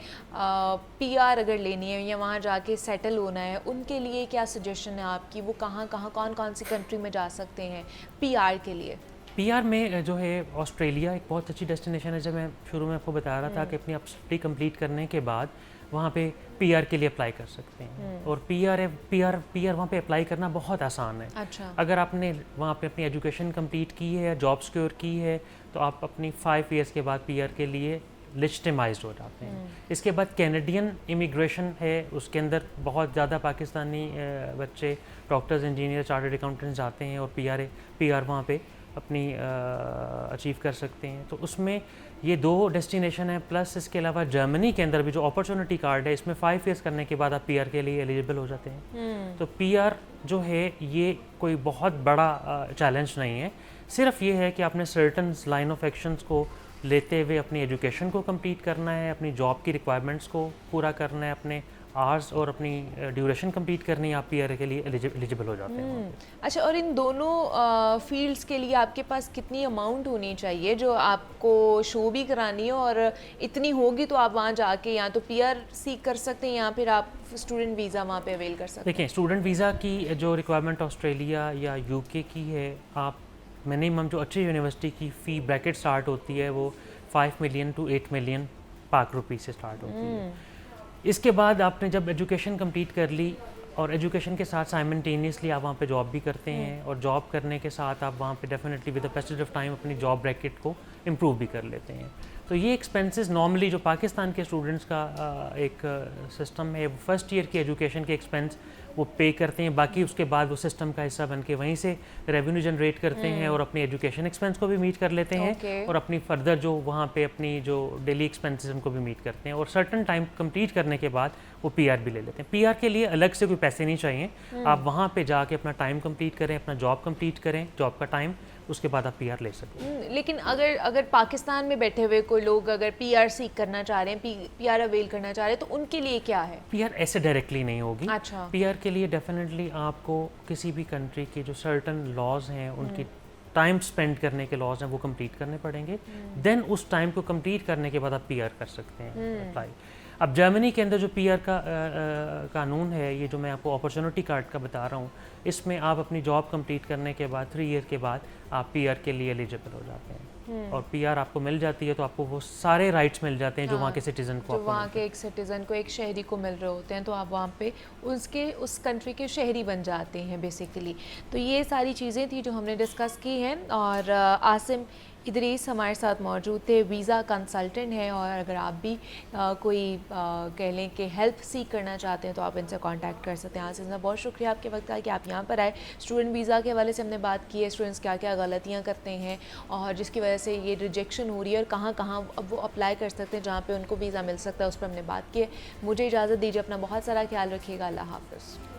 PR अगर लेनी है या वहाँ जाके सेटल होना है, उनके लिए क्या सजेशन है आपकी? वो कहाँ कौन सी कंट्री में जा सकते हैं PR के लिए? PR में जो है ऑस्ट्रेलिया एक बहुत अच्छी डेस्टिनेशन है। जब मैं शुरू में आपको बता रहा था कि अपनी स्टडी कंप्लीट करने के बाद वहाँ पे PR के लिए अप्लाई कर सकते हैं और PR वहाँ पे अप्लाई करना बहुत आसान है। अच्छा। अगर आपने वहाँ पे अपनी एजुकेशन कंप्लीट की है या जॉब सिक्योर की है तो आप अपनी 5 ईयर्स के बाद PR के लिए लिस्टिमाइज्ड हो जाते हैं। इसके बाद कैनेडियन इमिग्रेशन है, उसके अंदर बहुत ज़्यादा पाकिस्तानी बच्चे डॉक्टर्स, इंजीनियर, चार्टर्ड अकाउंटेंट्स जाते हैं और PR वहाँ पे अपनी अचीव कर सकते हैं। तो उसमें ये 2 डेस्टिनेशन है, प्लस इसके अलावा जर्मनी के अंदर भी जो अपॉर्चुनिटी कार्ड है इसमें 5 ईयर्स करने के बाद आप PR के लिए एलिजिबल हो जाते हैं। तो PR जो है ये कोई बहुत बड़ा चैलेंज नहीं है, सिर्फ ये है कि आपने सर्टन लाइन ऑफ एक्शंस को लेते हुए अपनी एजुकेशन को कंप्लीट करना है, अपनी जॉब की रिक्वायरमेंट्स को पूरा करना है, अपने आवर्स और अपनी ड्यूरेशन कंप्लीट करनी है, आप पीआर के लिए एलिजिबल हो जाते हैं वहाँ पे। अच्छा, और इन दोनों फील्ड्स के लिए आपके पास कितनी अमाउंट होनी चाहिए जो आपको शो भी करानी है, और इतनी होगी तो आप वहाँ जाके या तो पीआर सीख कर सकते हैं या फिर आप स्टूडेंट वीज़ा वहाँ पे अवेल कर सकते हैं? देखिए, स्टूडेंट वीज़ा की जो रिक्वायरमेंट ऑस्ट्रेलिया या यूके की है, आप मिनिमम जो अच्छी यूनिवर्सिटी की फ़ी ब्रैकेट स्टार्ट होती है वो 5 मिलियन टू 8 मिलियन पाक रुपीज़ से स्टार्ट होती है। इसके बाद आपने जब एजुकेशन कंप्लीट कर ली और एजुकेशन के साथ साइमल्टेनियसली आप वहाँ पे जॉब भी करते हैं, और जॉब करने के साथ आप वहाँ पे definitely with the passage of time अपनी जॉब ब्रैकेट को इम्प्रूव भी कर लेते हैं। तो ये एक्सपेंसेस नॉर्मली जो पाकिस्तान के स्टूडेंट्स का एक सिस्टम है, फर्स्ट ईयर की एजुकेशन के एक्सपेंस वो पे करते हैं, बाकी उसके बाद वो सिस्टम का हिस्सा बन के वहीं से रेवेन्यू जनरेट करते हैं और अपनी एजुकेशन एक्सपेंस को भी मीट कर लेते हैं और अपनी फर्दर जो वहाँ पे अपनी जो डेली एक्सपेंसेस उनको भी मीट करते हैं, और सर्टन टाइम कंप्लीट करने के बाद वो पीआर भी ले लेते हैं। पीआर के लिए अलग से कोई पैसे नहीं चाहिए, आप वहाँ पे जाके अपना टाइम कंप्लीट करें, अपना जॉब कंप्लीट करें, जॉब का टाइम, उसके बाद आप पीआर ले सकते हैं। लेकिन अगर पाकिस्तान में बैठे हुए कोई लोग अगर पीआर सीख करना चाह रहे हैं, पीआर अवेल करना चाह रहे हैं, तो उनके लिए क्या है? पीआर ऐसे डायरेक्टली नहीं होगी। अच्छा। पीआर के लिए डेफिनेटली आपको किसी भी कंट्री के जो सर्टन लॉज हैं, उनकी टाइम स्पेंड करने के लॉज हैं, वो कंप्लीट करने पड़ेंगे। देन उस टाइम को कंप्लीट करने के बाद आप पीआर कर सकते हैं अप्लाई। अब जर्मनी के अंदर जो पीआर का कानून है, ये जो मैं आपको अपॉर्चुनिटी कार्ड का बता रहा हूँ, इसमें आप अपनी जॉब कंप्लीट करने के बाद 3 ईयर के बाद आप पीआर के लिए एलिजिबल हो जाते हैं, और पीआर आपको मिल जाती है तो आपको वो सारे राइट्स मिल जाते हैं जो वहाँ के सिटीजन को, जो वहाँ के एक सिटीज़न को, एक शहरी को मिल रहे होते हैं, तो आप वहाँ पे उस कंट्री के शहरी बन जाते हैं बेसिकली। तो ये सारी चीज़ें थी जो हमने डिस्कस की हैं, और आसिम इदरीस हमारे साथ मौजूद थे, वीज़ा कंसल्टेंट है, और अगर आप भी कोई कह लें कि हेल्प सीख करना चाहते हैं तो आप इनसे कांटेक्ट कर सकते हैं। आसिम साहब, बहुत शुक्रिया आपके वक्त का कि आप यहाँ पर आए। स्टूडेंट वीज़ा के हवाले से हमने बात की है, स्टूडेंट्स क्या क्या गलतियाँ करते हैं और जिसकी वजह से ये रिजेक्शन हो रही है, और कहाँ कहाँ अब वो अप्लाई कर सकते हैं जहाँ पर उनको वीज़ा मिल सकता है, उस पर हमने बात की है। मुझे इजाज़त दीजिए, अपना बहुत सारा ख्याल रखिएगा। अल्लाह हाफ़िज़।